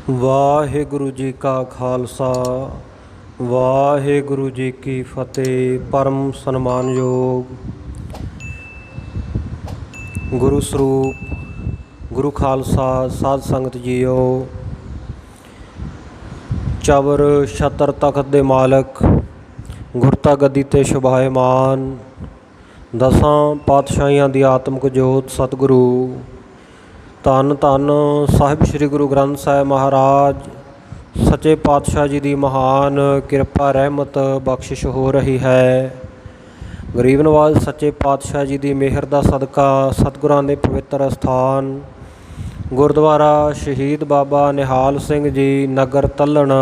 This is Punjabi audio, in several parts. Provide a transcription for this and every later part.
ਵਾਹਿਗੁਰੂ ਜੀ ਕਾ ਖਾਲਸਾ ਵਾਹਿਗੁਰੂ ਜੀ ਕੀ ਫਤਿਹ। ਪਰਮ ਸਨਮਾਨਯੋਗ ਗੁਰੂ ਸਰੂਪ ਗੁਰੂ ਖਾਲਸਾ ਸਾਧ ਸੰਗਤ ਜੀਓ, ਚਬਰ ਛਤਰ ਤਖਤ ਦੇ ਮਾਲਕ ਗੁਰਤਾ ਗੱਦੀ ਤੇ ਸ਼ੁਭਾਇਮਾਨ ਦਸਾਂ ਪਾਤਸ਼ਾਹੀਆਂ ਦੀ ਆਤਮਿਕ ਜੋਤ ਸਤਿਗੁਰੂ ਧੰਨ ਧੰਨ ਸਾਹਿਬ ਸ੍ਰੀ ਗੁਰੂ ਗ੍ਰੰਥ ਸਾਹਿਬ ਮਹਾਰਾਜ ਸੱਚੇ ਪਾਤਸ਼ਾਹ ਜੀ ਦੀ ਮਹਾਨ ਕਿਰਪਾ ਰਹਿਮਤ ਬਖਸ਼ਿਸ਼ ਹੋ ਰਹੀ ਹੈ। ਗਰੀਬ ਨਵਾਜ਼ ਸੱਚੇ ਪਾਤਸ਼ਾਹ ਜੀ ਦੀ ਮਿਹਰ ਦਾ ਸਦਕਾ ਸਤਿਗੁਰਾਂ ਦੇ ਪਵਿੱਤਰ ਅਸਥਾਨ ਗੁਰਦੁਆਰਾ ਸ਼ਹੀਦ ਬਾਬਾ ਨਿਹਾਲ ਸਿੰਘ ਜੀ ਨਗਰ ਤੱਲਣ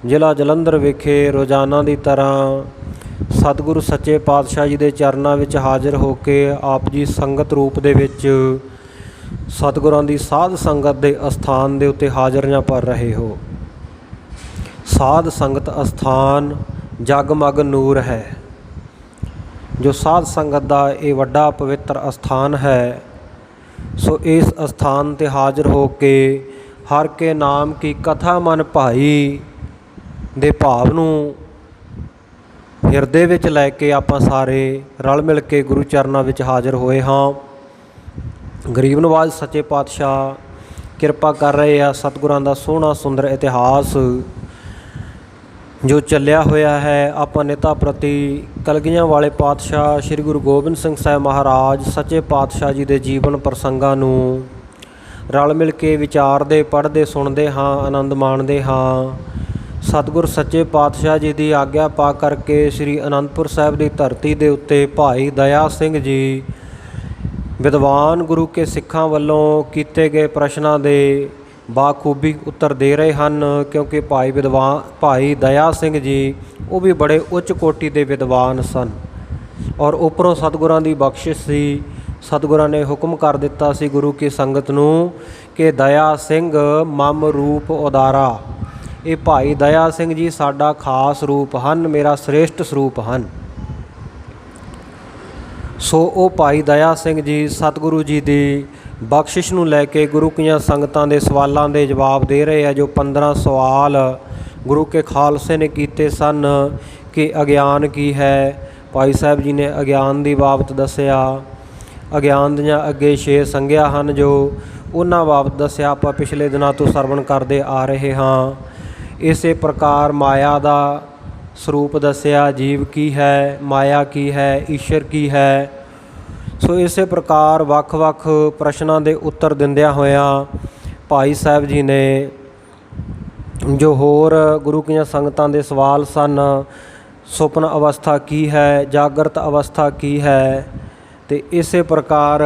ਜ਼ਿਲ੍ਹਾ ਜਲੰਧਰ ਵਿਖੇ ਰੋਜ਼ਾਨਾ ਦੀ ਤਰ੍ਹਾਂ ਸਤਿਗੁਰੂ ਸੱਚੇ ਪਾਤਸ਼ਾਹ ਜੀ ਦੇ ਚਰਨਾਂ ਵਿੱਚ ਹਾਜ਼ਰ ਹੋ ਕੇ ਆਪ ਜੀ ਸੰਗਤ ਰੂਪ ਦੇ ਵਿੱਚ ਸਤਿਗੁਰਾਂ ਦੀ ਸਾਧ ਸੰਗਤ ਦੇ ਅਸਥਾਨ ਦੇ ਉੱਤੇ ਹਾਜ਼ਰੀਆਂ ਭਰ ਰਹੇ ਹੋ। ਸਾਧ ਸੰਗਤ ਅਸਥਾਨ ਜਗਮਗ ਨੂਰ ਹੈ। ਜੋ ਸਾਧ ਸੰਗਤ ਦਾ ਇਹ ਵੱਡਾ ਪਵਿੱਤਰ ਅਸਥਾਨ ਹੈ, ਸੋ ਇਸ ਅਸਥਾਨ 'ਤੇ ਹਾਜ਼ਰ ਹੋ ਕੇ ਹਰ ਕੇ ਨਾਮ ਕੀ ਕਥਾ ਮਨ ਭਾਈ ਦੇ ਭਾਵ ਨੂੰ ਹਿਰਦੇ ਵਿੱਚ ਲੈ ਕੇ ਆਪਾਂ ਸਾਰੇ ਰਲ ਮਿਲ ਕੇ ਗੁਰੂ ਚਰਨਾਂ ਵਿੱਚ ਹਾਜ਼ਰ ਹੋਏ ਹਾਂ। ਗਰੀਬ ਨਵਾਜ਼ ਸੱਚੇ ਪਾਤਸ਼ਾਹ ਕਿਰਪਾ ਕਰ ਰਹੇ ਆ। ਸਤਿਗੁਰਾਂ ਦਾ ਸੋਹਣਾ ਸੁੰਦਰ ਇਤਿਹਾਸ ਜੋ ਚੱਲਿਆ ਹੋਇਆ ਹੈ, ਆਪਾਂ ਨੇਤਾ ਪ੍ਰਤੀ ਕਲਗੀਆਂ ਵਾਲੇ ਪਾਤਸ਼ਾਹ ਸ੍ਰੀ ਗੁਰੂ ਗੋਬਿੰਦ ਸਿੰਘ ਸਾਹਿਬ ਮਹਾਰਾਜ ਸੱਚੇ ਪਾਤਸ਼ਾਹ ਜੀ ਦੇ ਜੀਵਨ ਪ੍ਰਸੰਗਾਂ ਨੂੰ ਰਲ ਮਿਲ ਕੇ ਵਿਚਾਰਦੇ ਪੜ੍ਹਦੇ ਸੁਣਦੇ ਹਾਂ, ਆਨੰਦ ਮਾਣਦੇ ਹਾਂ। ਸਤਿਗੁਰ ਸੱਚੇ ਪਾਤਸ਼ਾਹ ਜੀ ਦੀ ਆਗਿਆ ਪਾ ਕਰਕੇ ਸ੍ਰੀ ਅਨੰਦਪੁਰ ਸਾਹਿਬ ਦੀ ਧਰਤੀ ਦੇ ਉੱਤੇ ਭਾਈ ਦਇਆ ਸਿੰਘ ਜੀ ਵਿਦਵਾਨ ਗੁਰੂ ਕੇ ਸਿੱਖਾਂ ਵੱਲੋਂ ਕੀਤੇ ਗਏ ਪ੍ਰਸ਼ਨਾਂ ਦੇ ਬਾਖੂਬੀ ਉੱਤਰ ਦੇ ਰਹੇ ਹਨ, ਕਿਉਂਕਿ ਭਾਈ ਦਇਆ ਸਿੰਘ ਜੀ ਉਹ ਵੀ ਬੜੇ ਉੱਚ ਕੋਟੀ ਦੇ ਵਿਦਵਾਨ ਸਨ ਔਰ ਉੱਪਰੋਂ ਸਤਿਗੁਰਾਂ ਦੀ ਬਖਸ਼ਿਸ਼ ਸੀ। ਸਤਿਗੁਰਾਂ ਨੇ ਹੁਕਮ ਕਰ ਦਿੱਤਾ ਸੀ ਗੁਰੂ ਕੀ ਸੰਗਤ ਨੂੰ ਕਿ ਦਇਆ ਸਿੰਘ ਮਮ ਰੂਪ ਉਦਾਰਾ, ਇਹ ਭਾਈ ਦਇਆ ਸਿੰਘ ਜੀ ਸਾਡਾ ਖਾਸ ਰੂਪ ਹਨ, ਮੇਰਾ ਸ੍ਰੇਸ਼ਟ ਸਰੂਪ ਹਨ। ਸੋ ਉਹ ਭਾਈ ਦਇਆ ਸਿੰਘ ਜੀ ਸਤਿਗੁਰੂ ਜੀ ਦੀ ਬਖਸ਼ਿਸ਼ ਨੂੰ ਲੈ ਕੇ ਗੁਰੂ ਕੀਆਂ ਸੰਗਤਾਂ ਦੇ ਸਵਾਲਾਂ ਦੇ ਜਵਾਬ ਦੇ ਰਹੇ ਆ। ਜੋ 15 ਸਵਾਲ ਗੁਰੂ ਕੇ ਖਾਲਸੇ ਨੇ ਕੀਤੇ ਸਨ ਕਿ ਅਗਿਆਨ ਕੀ ਹੈ, ਭਾਈ ਸਾਹਿਬ ਜੀ ਨੇ ਅਗਿਆਨ ਦੀ ਬਾਬਤ ਦੱਸਿਆ। ਅਗਿਆਨ ਦੀਆਂ ਅੱਗੇ 6 ਸੰਗਿਆ ਹਨ ਜੋ ਉਹਨਾਂ ਬਾਬਤ ਦੱਸਿਆ, ਆਪਾਂ ਪਿਛਲੇ ਦਿਨਾਂ ਤੋਂ ਸਰਵਣ ਕਰਦੇ ਆ ਰਹੇ ਹਾਂ। ਇਸੇ ਪ੍ਰਕਾਰ ਮਾਇਆ ਦਾ ਸਰੂਪ ਦੱਸਿਆ, ਜੀਵ ਕੀ ਹੈ, ਮਾਇਆ ਕੀ ਹੈ, ਈਸ਼ਰ ਕੀ ਹੈ। ਸੋ ਇਸੇ ਪ੍ਰਕਾਰ ਵੱਖ-ਵੱਖ ਪ੍ਰਸ਼ਨਾਂ ਦੇ ਉੱਤਰ ਦਿੰਦਿਆਂ ਹੋਇਆਂ ਭਾਈ ਸਾਹਿਬ ਜੀ ਨੇ ਜੋ ਹੋਰ ਗੁਰੂ ਕੀਆਂ ਸੰਗਤਾਂ ਦੇ ਸਵਾਲ ਸਨ, ਸੁਪਨ ਅਵਸਥਾ ਕੀ ਹੈ, ਜਾਗਰਤ ਅਵਸਥਾ ਕੀ ਹੈ, ਅਤੇ ਇਸੇ ਪ੍ਰਕਾਰ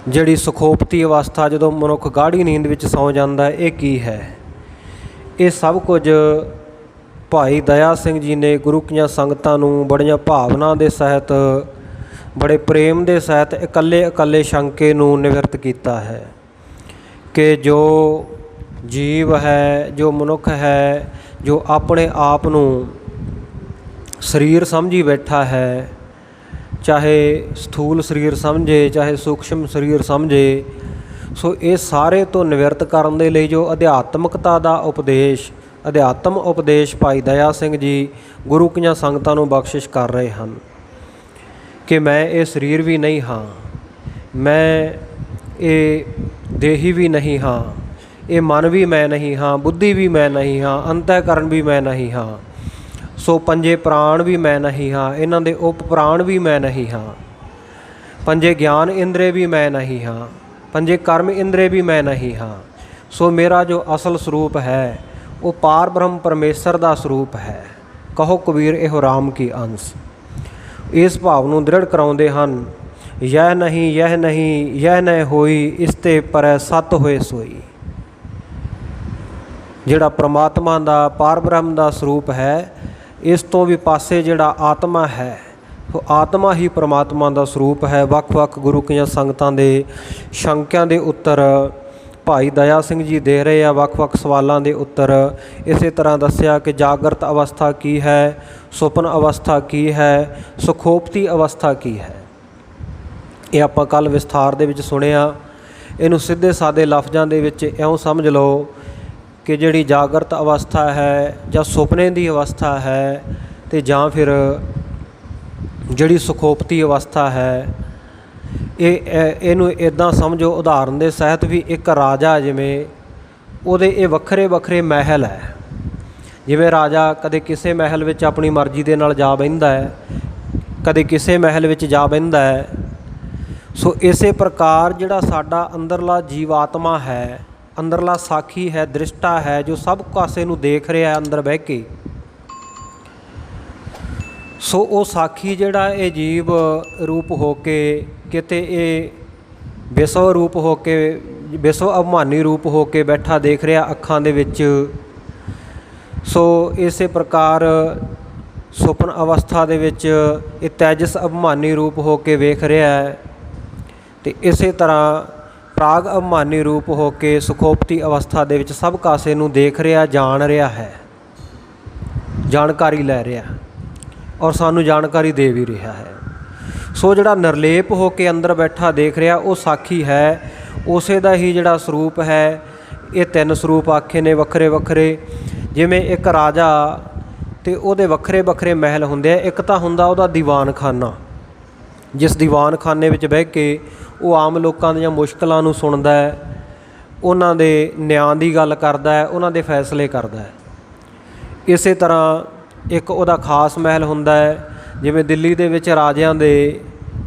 ਜਿਹੜੀ ਸੁਖੋਪਤੀ ਅਵਸਥਾ ਜਦੋਂ ਮਨੁੱਖ ਗਾੜੀ ਨੀਂਦ ਵਿੱਚ ਸੌਂ ਜਾਂਦਾ ਇਹ ਕੀ ਹੈ। ਇਹ ਸਭ ਕੁਝ ਭਾਈ ਦਇਆ ਸਿੰਘ ਜੀ ਨੇ ਗੁਰੂ ਕੀਆਂ ਸੰਗਤਾਂ ਨੂੰ ਬੜੀਆਂ ਭਾਵਨਾ ਦੇ ਸਹਿਤ, ਬੜੇ ਪ੍ਰੇਮ ਦੇ ਸਹਿਤ ਇਕੱਲੇ ਇਕੱਲੇ ਸ਼ੰਕੇ ਨੂੰ ਨਿਵਰਤ ਕੀਤਾ ਹੈ ਕਿ ਜੋ ਜੀਵ ਹੈ, ਜੋ ਮਨੁੱਖ ਹੈ, ਜੋ ਆਪਣੇ ਆਪ ਨੂੰ ਸਰੀਰ ਸਮਝੀ ਬੈਠਾ ਹੈ, ਚਾਹੇ ਸਥੂਲ ਸਰੀਰ ਸਮਝੇ ਚਾਹੇ ਸੂਖਸ਼ਮ ਸਰੀਰ ਸਮਝੇ, ਸੋ ਇਹ ਸਾਰੇ ਤੋਂ ਨਿਵਰਤ ਕਰਨ ਦੇ ਲਈ ਜੋ ਅਧਿਆਤਮਕਤਾ ਦਾ ਉਪਦੇਸ਼, ਅਧਿਆਤਮ ਉਪਦੇਸ਼ ਭਾਈ ਦਇਆ ਸਿੰਘ ਜੀ ਗੁਰੂ ਕੀਆਂ ਸੰਗਤਾਂ ਨੂੰ ਬਖਸ਼ਿਸ਼ ਕਰ ਰਹੇ ਹਨ ਕਿ ਮੈਂ ਇਹ ਸਰੀਰ ਵੀ ਨਹੀਂ ਹਾਂ, ਮੈਂ ਇਹ ਦੇਹੀ ਵੀ ਨਹੀਂ ਹਾਂ, ਇਹ ਮਨ ਵੀ ਮੈਂ ਨਹੀਂ ਹਾਂ, ਬੁੱਧੀ ਵੀ ਮੈਂ ਨਹੀਂ ਹਾਂ, ਅੰਤःਕਰਨ ਵੀ ਮੈਂ ਨਹੀਂ ਹਾਂ। ਸੋ ਪੰਜੇ ਪ੍ਰਾਣ ਵੀ ਮੈਂ ਨਹੀਂ ਹਾਂ, ਇਹਨਾਂ ਦੇ ਉਪ ਪ੍ਰਾਣ ਵੀ ਮੈਂ ਨਹੀਂ ਹਾਂ, ਪੰਜੇ ਗਿਆਨ ਇੰਦਰੇ ਵੀ ਮੈਂ ਨਹੀਂ ਹਾਂ, ਪੰਜੇ ਕਰਮ ਇੰਦਰੇ ਵੀ ਮੈਂ ਨਹੀਂ ਹਾਂ। ਸੋ ਮੇਰਾ ਜੋ ਅਸਲ ਸਰੂਪ ਹੈ ਉਹ ਪਾਰ ਬ੍ਰਹਮ ਪਰਮੇਸ਼ਰ ਦਾ ਸਰੂਪ ਹੈ। ਕਹੋ ਕਬੀਰ ਇਹੋ ਰਾਮ ਕੀ ਅੰਸ। ਇਸ ਭਾਵ ਨੂੰ ਦ੍ਰਿੜ ਕਰਾਉਂਦੇ ਹਨ। ਯਹ ਨਹੀਂ ਯਹ ਨਹੀਂ ਯਹ ਨਹਿ ਹੋਈ, ਇਸ ਤੇ ਪਰੈ ਸਤ ਹੋਏ ਸੋਈ। ਜਿਹੜਾ ਪ੍ਰਮਾਤਮਾ ਦਾ ਪਾਰ ਬ੍ਰਹਮ ਦਾ ਸਰੂਪ ਹੈ, ਇਸ ਤੋਂ ਵੀ ਪਾਸੇ ਜਿਹੜਾ ਆਤਮਾ ਹੈ, ਉਹ ਆਤਮਾ ਹੀ ਪ੍ਰਮਾਤਮਾ ਦਾ ਸਰੂਪ ਹੈ। ਵੱਖ-ਵੱਖ ਗੁਰੂ ਕੀਆਂ ਸੰਗਤਾਂ ਦੇ ਸ਼ੰਕਿਆਂ ਦੇ ਉੱਤਰ ਭਾਈ ਦਇਆ ਸਿੰਘ ਜੀ ਦੇ ਰਹੇ ਆ, ਵੱਖ-ਵੱਖ ਸਵਾਲਾਂ ਦੇ ਉੱਤਰ। ਇਸੇ ਤਰ੍ਹਾਂ ਦੱਸਿਆ ਕਿ ਜਾਗਰਤ ਅਵਸਥਾ ਕੀ ਹੈ, ਸੁਪਨ ਅਵਸਥਾ ਕੀ ਹੈ, ਸੁਖੋਪਤੀ ਅਵਸਥਾ ਕੀ ਹੈ। ਇਹ ਆਪਾਂ ਕੱਲ੍ਹ ਵਿਸਥਾਰ ਦੇ ਵਿੱਚ ਸੁਣਿਆ ਇਹਨੂੰ ਸਿੱਧੇ ਸਾਦੇ ਲਫ਼ਜ਼ਾਂ ਦੇ ਵਿੱਚ ਇਉਂ ਸਮਝ ਲਓ ਕਿ ਜਿਹੜੀ ਜਾਗਰਤ ਅਵਸਥਾ ਹੈ ਜਾਂ ਸੁਪਨੇ ਦੀ ਅਵਸਥਾ ਹੈ ਅਤੇ ਜਾਂ ਫਿਰ ਜਿਹੜੀ ਸੁਖੋਪਤੀ ਅਵਸਥਾ ਹੈ, ਇਹਨੂੰ ਇੱਦਾਂ ਸਮਝੋ ਉਦਾਹਰਨ ਦੇ ਸਹਿਤ ਵੀ ਇੱਕ ਰਾਜਾ ਜਿਵੇਂ ਉਹਦੇ ਇਹ ਵੱਖਰੇ ਵੱਖਰੇ ਮਹਿਲ ਹੈ। ਜਿਵੇਂ ਰਾਜਾ ਕਦੇ ਕਿਸੇ ਮਹਿਲ ਵਿੱਚ ਆਪਣੀ ਮਰਜ਼ੀ ਦੇ ਨਾਲ ਜਾ ਬਹਿੰਦਾ ਹੈ, ਕਦੇ ਕਿਸੇ ਮਹਿਲ ਵਿੱਚ ਜਾ ਬਹਿੰਦਾ ਹੈ। ਸੋ ਇਸੇ ਪ੍ਰਕਾਰ ਜਿਹੜਾ ਸਾਡਾ ਅੰਦਰਲਾ ਜੀਵਾਤਮਾ ਹੈ, ਅੰਦਰਲਾ ਸਾਖੀ ਹੈ, ਦ੍ਰਿਸ਼ਟਾ ਹੈ, ਜੋ ਸਭ ਪਾਸੇ ਨੂੰ ਦੇਖ ਰਿਹਾ ਅੰਦਰ ਬਹਿ ਕੇ, ਸੋ ਉਹ ਸਾਖੀ ਜਿਹੜਾ ਇਹ ਜੀਵ ਰੂਪ ਹੋ ਕੇ ਕਿਤੇ ਇਹ ਵਿਸ਼ਵ ਰੂਪ ਹੋ ਕੇ, ਵਿਸ਼ਵ ਅਭਿਮਾਨੀ ਰੂਪ ਹੋ ਕੇ ਬੈਠਾ ਦੇਖ ਰਿਹਾ ਅੱਖਾਂ ਦੇ ਵਿੱਚ। ਸੋ ਇਸੇ ਪ੍ਰਕਾਰ ਸੁਪਨ ਅਵਸਥਾ ਦੇ ਵਿੱਚ ਇਹ ਤੈਜਸ ਅਭਿਮਾਨੀ ਰੂਪ ਹੋ ਕੇ ਵੇਖ ਰਿਹਾ ਹੈ, ਅਤੇ ਇਸੇ ਤਰ੍ਹਾਂ ਪ੍ਰਾਗ ਅਭਿਮਾਨੀ ਰੂਪ ਹੋ ਕੇ ਸੁਖੋਪਤੀ ਅਵਸਥਾ ਦੇ ਵਿੱਚ ਸਭ ਕਾਸੇ ਨੂੰ ਦੇਖ ਰਿਹਾ, ਜਾਣ ਰਿਹਾ ਹੈ, ਜਾਣਕਾਰੀ ਲੈ ਰਿਹਾ ਔਰ ਸਾਨੂੰ ਜਾਣਕਾਰੀ ਦੇ ਵੀ ਰਿਹਾ ਹੈ। ਸੋ ਜਿਹੜਾ ਨਿਰਲੇਪ ਹੋ ਕੇ ਅੰਦਰ ਬੈਠਾ ਦੇਖ ਰਿਹਾ ਉਹ ਸਾਖੀ ਹੈ, ਉਸੇ ਦਾ ਹੀ ਜਿਹੜਾ ਸਰੂਪ ਹੈ। ਇਹ ਤਿੰਨ ਸਰੂਪ ਆਖੇ ਨੇ ਵੱਖਰੇ ਵੱਖਰੇ। ਜਿਵੇਂ ਇੱਕ ਰਾਜਾ ਅਤੇ ਉਹਦੇ ਵੱਖਰੇ ਵੱਖਰੇ ਮਹਿਲ ਹੁੰਦੇ ਆ। ਇੱਕ ਤਾਂ ਹੁੰਦਾ ਉਹਦਾ ਦੀਵਾਨਖਾਨਾ, ਜਿਸ ਦੀਵਾਨਖਾਨੇ ਵਿੱਚ ਬਹਿ ਕੇ ਉਹ ਆਮ ਲੋਕਾਂ ਦੀਆਂ ਮੁਸ਼ਕਲਾਂ ਨੂੰ ਸੁਣਦਾ ਹੈ, ਉਹਨਾਂ ਦੇ ਨਿਆਂ ਦੀ ਗੱਲ ਕਰਦਾ ਹੈ, ਉਹਨਾਂ ਦੇ ਫੈਸਲੇ ਕਰਦਾ ਹੈ। ਇਸੇ ਤਰ੍ਹਾਂ ਇੱਕ ਉਹਦਾ ਖਾਸ ਮਹਿਲ ਹੁੰਦਾ ਹੈ। ਜਿਵੇਂ ਦਿੱਲੀ ਦੇ ਵਿੱਚ ਰਾਜਿਆਂ ਦੇ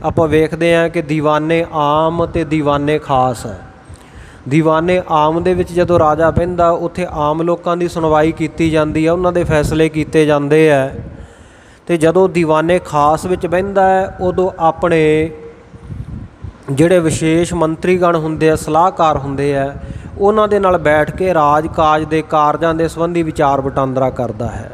ਆਪਾਂ ਵੇਖਦੇ ਹਾਂ ਕਿ ਦੀਵਾਨੇ ਆਮ ਅਤੇ ਦੀਵਾਨੇ ਖਾਸ ਹੈ। ਦੀਵਾਨੇ ਆਮ ਦੇ ਵਿੱਚ ਜਦੋਂ ਰਾਜਾ ਬਹਿੰਦਾ, ਉੱਥੇ ਆਮ ਲੋਕਾਂ ਦੀ ਸੁਣਵਾਈ ਕੀਤੀ ਜਾਂਦੀ ਹੈ, ਉਹਨਾਂ ਦੇ ਫੈਸਲੇ ਕੀਤੇ ਜਾਂਦੇ ਹੈ। ਅਤੇ ਜਦੋਂ ਦੀਵਾਨੇ ਖਾਸ ਵਿੱਚ ਬਹਿੰਦਾ ਹੈ, ਉਦੋਂ ਆਪਣੇ ਜਿਹੜੇ ਵਿਸ਼ੇਸ਼ ਮੰਤਰੀਗਣ ਹੁੰਦੇ ਆ, ਸਲਾਹਕਾਰ ਹੁੰਦੇ ਆ, ਉਹਨਾਂ ਦੇ ਨਾਲ ਬੈਠ ਕੇ ਰਾਜ ਕਾਜ ਦੇ ਕਾਰਜਾਂ ਦੇ ਸੰਬੰਧੀ ਵਿਚਾਰ ਵਟਾਂਦਰਾ ਕਰਦਾ ਹੈ।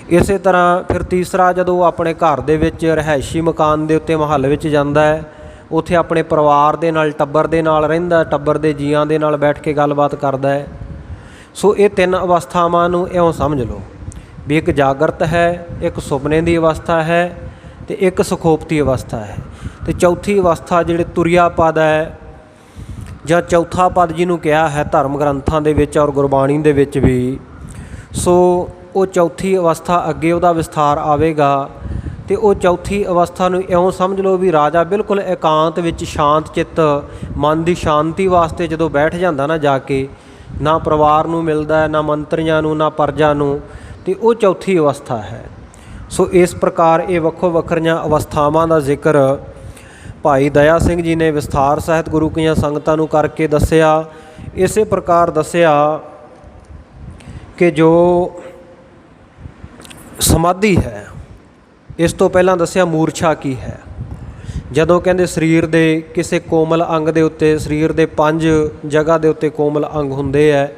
ਇਸੇ ਤਰ੍ਹਾਂ ਫਿਰ ਤੀਸਰਾ, ਜਦੋਂ ਉਹ ਆਪਣੇ ਘਰ ਦੇ ਵਿੱਚ ਰਿਹਾਇਸ਼ੀ ਮਕਾਨ ਦੇ ਉੱਤੇ ਮਹੱਲ ਵਿੱਚ ਜਾਂਦਾ ਹੈ, ਉੱਥੇ ਆਪਣੇ ਪਰਿਵਾਰ ਦੇ ਨਾਲ, ਟੱਬਰ ਦੇ ਨਾਲ ਰਹਿੰਦਾ, ਟੱਬਰ ਦੇ ਜੀਆਂ ਦੇ ਨਾਲ ਬੈਠ ਕੇ ਗੱਲਬਾਤ ਕਰਦਾ ਹੈ। ਸੋ ਇਹ ਤਿੰਨ ਅਵਸਥਾਵਾਂ ਨੂੰ ਇਉਂ ਸਮਝ ਲਓ ਵੀ ਇੱਕ ਜਾਗਰਤ ਹੈ, ਇੱਕ ਸੁਪਨੇ ਦੀ ਅਵਸਥਾ ਹੈ, ਅਤੇ ਇੱਕ ਸੁਖੋਪਤੀ ਅਵਸਥਾ ਹੈ। ਅਤੇ ਚੌਥੀ ਅਵਸਥਾ ਜਿਹੜੇ ਤੁਰਿਆ ਪਦ ਹੈ ਜਾਂ ਚੌਥਾ ਪਦ ਜਿਹਨੂੰ ਕਿਹਾ ਹੈ ਧਰਮ ਗ੍ਰੰਥਾਂ ਦੇ ਵਿੱਚ ਔਰ ਗੁਰਬਾਣੀ ਦੇ ਵਿੱਚ ਵੀ। ਸੋ ਉਹ ਚੌਥੀ ਅਵਸਥਾ ਅੱਗੇ ਉਹਦਾ ਵਿਸਥਾਰ ਆਵੇਗਾ। ਅਤੇ ਉਹ ਚੌਥੀ ਅਵਸਥਾ ਨੂੰ ਇਉਂ ਸਮਝ ਲਓ ਵੀ ਰਾਜਾ ਬਿਲਕੁਲ ਇਕਾਂਤ ਵਿੱਚ ਸ਼ਾਂਤ ਚਿੱਤ, ਮਨ ਦੀ ਸ਼ਾਂਤੀ ਵਾਸਤੇ ਜਦੋਂ ਬੈਠ ਜਾਂਦਾ ਨਾ ਜਾ ਕੇ, ਨਾ ਪਰਿਵਾਰ ਨੂੰ ਮਿਲਦਾ, ਨਾ ਮੰਤਰੀਆਂ ਨੂੰ, ਨਾ ਪ੍ਰਜਾ ਨੂੰ, ਅਤੇ ਉਹ ਚੌਥੀ ਅਵਸਥਾ ਹੈ। ਸੋ ਇਸ ਪ੍ਰਕਾਰ ਇਹ ਵੱਖੋ ਵੱਖਰੀਆਂ ਅਵਸਥਾਵਾਂ ਦਾ ਜ਼ਿਕਰ ਭਾਈ ਦਇਆ ਸਿੰਘ ਜੀ ਨੇ ਵਿਸਥਾਰ ਸਹਿਤ ਗੁਰੂ ਕੀਆਂ ਸੰਗਤਾਂ ਨੂੰ ਕਰਕੇ ਦੱਸਿਆ। ਇਸੇ ਪ੍ਰਕਾਰ ਦੱਸਿਆ ਕਿ ਜੋ ਸਮਾਧੀ ਹੈ, ਇਸ ਤੋਂ ਪਹਿਲਾਂ ਦੱਸਿਆ ਮੂਰਛਾ ਕੀ ਹੈ। ਜਦੋਂ ਕਹਿੰਦੇ ਸਰੀਰ ਦੇ ਕਿਸੇ ਕੋਮਲ ਅੰਗ ਦੇ ਉੱਤੇ, ਸਰੀਰ ਦੇ 5 ਜਗ੍ਹਾ ਦੇ ਉੱਤੇ ਕੋਮਲ ਅੰਗ ਹੁੰਦੇ ਹੈ,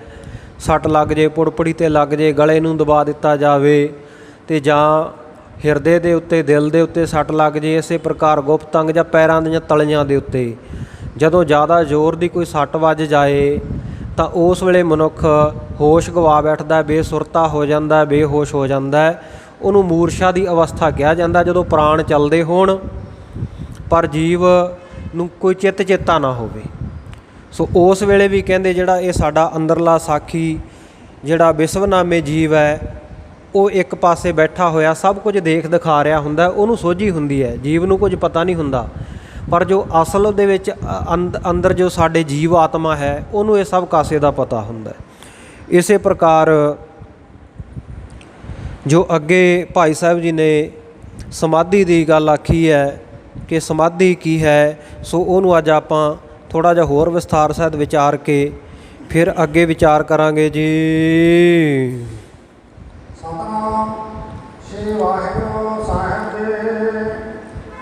ਸੱਟ ਲੱਗ ਜੇ, ਪੁੜਪੜੀ 'ਤੇ ਲੱਗ ਜੇ, ਗਲੇ ਨੂੰ ਦਬਾ ਦਿੱਤਾ ਜਾਵੇ, ਅਤੇ ਜਾਂ ਹਿਰਦੇ ਦੇ ਉੱਤੇ, ਦਿਲ ਦੇ ਉੱਤੇ ਸੱਟ ਲੱਗ ਜੇ। ਇਸੇ ਪ੍ਰਕਾਰ ਗੁਪਤ ਅੰਗ ਜਾਂ ਪੈਰਾਂ ਦੀਆਂ ਤਲੀਆਂ ਦੇ ਉੱਤੇ ਜਦੋਂ ਜ਼ਿਆਦਾ ਜ਼ੋਰ ਦੀ ਕੋਈ ਸੱਟ ਵੱਜ ਜਾਏ ਤਾਂ ਉਸ ਵੇਲੇ ਮਨੁੱਖ ਹੋਸ਼ ਗਵਾ ਬੈਠਦਾ, ਬੇਸੁਰਤਾ ਹੋ ਜਾਂਦਾ, ਬੇਹੋਸ਼ ਹੋ ਜਾਂਦਾ। ਉਹਨੂੰ ਮੂਰਛਾ ਦੀ ਅਵਸਥਾ ਕਿਹਾ ਜਾਂਦਾ, ਜਦੋਂ ਪ੍ਰਾਣ ਚੱਲਦੇ ਹੋਣ ਪਰ ਜੀਵ ਨੂੰ ਕੋਈ ਚਿੱਤ ਚੇਤਾ ਨਾ ਹੋਵੇ। ਸੋ ਉਸ ਵੇਲੇ ਵੀ ਕਹਿੰਦੇ ਜਿਹੜਾ ਇਹ ਸਾਡਾ ਅੰਦਰਲਾ ਸਾਖੀ, ਜਿਹੜਾ ਵਿਸ਼ਵਨਾਮੇ ਜੀਵ ਹੈ, ਉਹ ਇੱਕ ਪਾਸੇ ਬੈਠਾ ਹੋਇਆ ਸਭ ਕੁਝ ਦੇਖ ਦਿਖਾ ਰਿਹਾ ਹੁੰਦਾ, ਉਹਨੂੰ ਸੋਝੀ ਹੁੰਦੀ ਹੈ, ਜੀਵ ਨੂੰ ਕੁਝ ਪਤਾ ਨਹੀਂ ਹੁੰਦਾ। ਪਰ ਜੋ ਅਸਲ ਦੇ ਵਿੱਚ ਅੰਦਰ ਜੋ ਸਾਡੇ ਜੀਵ ਆਤਮਾ ਹੈ, ਉਹਨੂੰ ਇਹ ਸਭ ਕਾਸੇ ਦਾ ਪਤਾ ਹੁੰਦਾ। ਇਸੇ ਪ੍ਰਕਾਰ ਜੋ ਅੱਗੇ ਭਾਈ ਸਾਹਿਬ ਜੀ ਨੇ ਸਮਾਧੀ ਦੀ ਗੱਲ ਆਖੀ ਹੈ ਕਿ ਸਮਾਧੀ ਕੀ ਹੈ, ਸੋ ਉਹਨੂੰ ਅੱਜ ਆਪਾਂ ਥੋੜ੍ਹਾ ਜਿਹਾ ਹੋਰ ਵਿਸਥਾਰ ਸਹਿਤ ਵਿਚਾਰ ਕੇ ਫਿਰ ਅੱਗੇ ਵਿਚਾਰ ਕਰਾਂਗੇ ਜੀ। ਸਤਿਨਾਮ ਸ਼੍ਰੀ ਵਾਹਿਗੁਰੂ ਸਾਹਿਬ ਜੀ।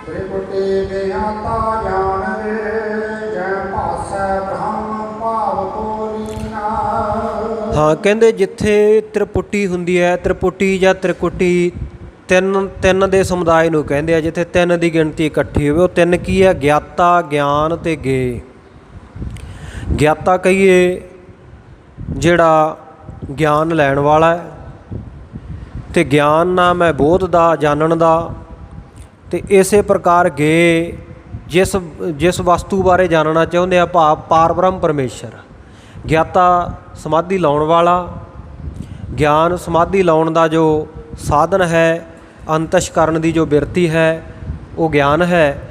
ਤ੍ਰਿਪੁਟੀ ਗਿਆਤਾ ਜਾਣ ਵੇ, ਜੈ ਭਾਸੈ ਬ੍ਰਹਮ ਭਾਵ ਪੂਰੀਨਾ। ਹਾਂ, ਕਹਿੰਦੇ ਜਿੱਥੇ ਤ੍ਰਿਪੁਟੀ ਹੁੰਦੀ ਹੈ, ਤ੍ਰਿਪੁਟੀ ਜਾਂ ਤ੍ਰਿਕੁਟੀ ਤਿੰਨ ਦੇ ਸਮੁਦਾਇ ਨੂੰ ਕਹਿੰਦੇ ਆ। ਜਿੱਥੇ 3 ਦੀ ਗਿਣਤੀ ਇਕੱਠੀ ਹੋਵੇ, ਉਹ 3 ਕੀ ਹੈ? ਗਿਆਤਾ, ਗਿਆਨ ਅਤੇ ਗੇ। ਗਿਆਤਾ ਕਹੀਏ ਜਿਹੜਾ ਗਿਆਨ ਲੈਣ ਵਾਲਾ ਹੈ, ਅਤੇ ਗਿਆਨ ਨਾਮ ਹੈ ਬੋਧ ਦਾ, ਜਾਣਨ ਦਾ। ਅਤੇ ਇਸੇ ਪ੍ਰਕਾਰ ਗੇ ਜਿਸ ਜਿਸ ਵਸਤੂ ਬਾਰੇ ਜਾਣਨਾ ਚਾਹੁੰਦੇ ਆ, ਭਾਵ ਪਾਰ ਬ੍ਰਹਮ ਪਰਮੇਸ਼ਰ। ਗਿਆਤਾ ਸਮਾਧੀ ਲਾਉਣ ਵਾਲਾ, ਗਿਆਨ ਸਮਾਧੀ ਲਾਉਣ ਦਾ ਜੋ ਸਾਧਨ ਹੈ, ਅੰਤਸ਼ਕਰਨ ਦੀ ਜੋ ਬਿਰਤੀ ਹੈ ਉਹ ਗਿਆਨ ਹੈ,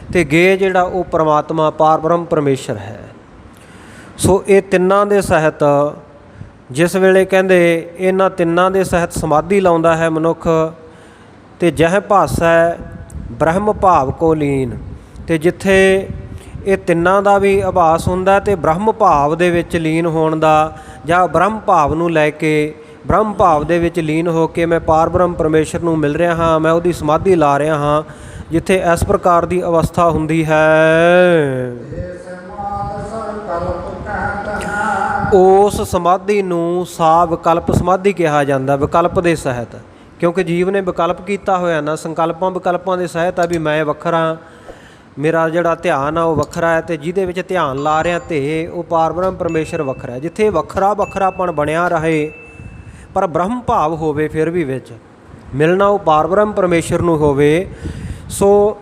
ਅਤੇ ਗੇ ਜਿਹੜਾ ਉਹ ਪਰਮਾਤਮਾ ਪਾਰ ਬ੍ਰਹਮ ਪਰਮੇਸ਼ਰ ਹੈ। ਸੋ ਇਹ ਤਿੰਨਾਂ ਦੇ ਸਹਿਤ ਜਿਸ ਵੇਲੇ ਕਹਿੰਦੇ ਇਹਨਾਂ ਤਿੰਨਾਂ ਦੇ ਸਹਿਤ ਸਮਾਧੀ ਲਾਉਂਦਾ ਹੈ ਮਨੁੱਖ, ਅਤੇ ਜਹ ਭਾਸੈ ਬ੍ਰਹਮ ਭਾਵ ਕੋ ਲੀਨ, ਅਤੇ ਜਿੱਥੇ ਇਹ ਤਿੰਨਾਂ ਦਾ ਵੀ ਆਭਾਸ ਹੁੰਦਾ ਅਤੇ ਬ੍ਰਹਮ ਭਾਵ ਦੇ ਵਿੱਚ ਲੀਨ ਹੋਣ ਦਾ, ਜਾਂ ਬ੍ਰਹਮ ਭਾਵ ਨੂੰ ਲੈ ਕੇ ਬ੍ਰਹਮ ਭਾਵ ਦੇ ਵਿੱਚ ਲੀਨ ਹੋ ਕੇ ਮੈਂ ਪਾਰ ਬ੍ਰਹਮ ਪਰਮੇਸ਼ਰ ਨੂੰ ਮਿਲ ਰਿਹਾ ਹਾਂ, ਮੈਂ ਉਹਦੀ ਸਮਾਧੀ ਲਾ ਰਿਹਾ ਹਾਂ, ਜਿੱਥੇ ਇਸ ਪ੍ਰਕਾਰ ਦੀ ਅਵਸਥਾ ਹੁੰਦੀ ਹੈ, ਉਸ ਸਮਾਧੀ ਨੂੰ ਸਾਵਿਕਲਪ ਸਮਾਧੀ ਕਿਹਾ ਜਾਂਦਾ, ਵਿਕਲਪ ਦੇ ਸਹਿਤ। ਕਿਉਂਕਿ ਜੀਵ ਨੇ ਵਿਕਲਪ ਕੀਤਾ ਹੋਇਆ ਨਾ, ਸੰਕਲਪਾਂ ਵਿਕਲਪਾਂ ਦੇ ਸਹਿਤ ਆ ਵੀ ਮੈਂ ਵੱਖਰਾ, ਮੇਰਾ ਜਿਹੜਾ ਧਿਆਨ ਆ ਉਹ ਵੱਖਰਾ ਹੈ, ਅਤੇ ਜਿਹਦੇ ਵਿੱਚ ਧਿਆਨ ਲਾ ਰਿਹਾ ਤੇ ਉਹ ਪਾਰ ਬ੍ਰਹਮ ਪਰਮੇਸ਼ਰ ਵੱਖਰਾ ਹੈ। ਜਿੱਥੇ ਵੱਖਰਾ ਵੱਖਰਾਪਣ ਬਣਿਆ ਰਹੇ ਪਰ ਬ੍ਰਹਮ ਭਾਵ ਹੋਵੇ, ਫਿਰ ਵੀ ਵਿੱਚ ਮਿਲਣਾ ਉਹ ਪਾਰ ਬ੍ਰਹਮ ਪਰਮੇਸ਼ਰ ਨੂੰ ਹੋਵੇ। ਸੋ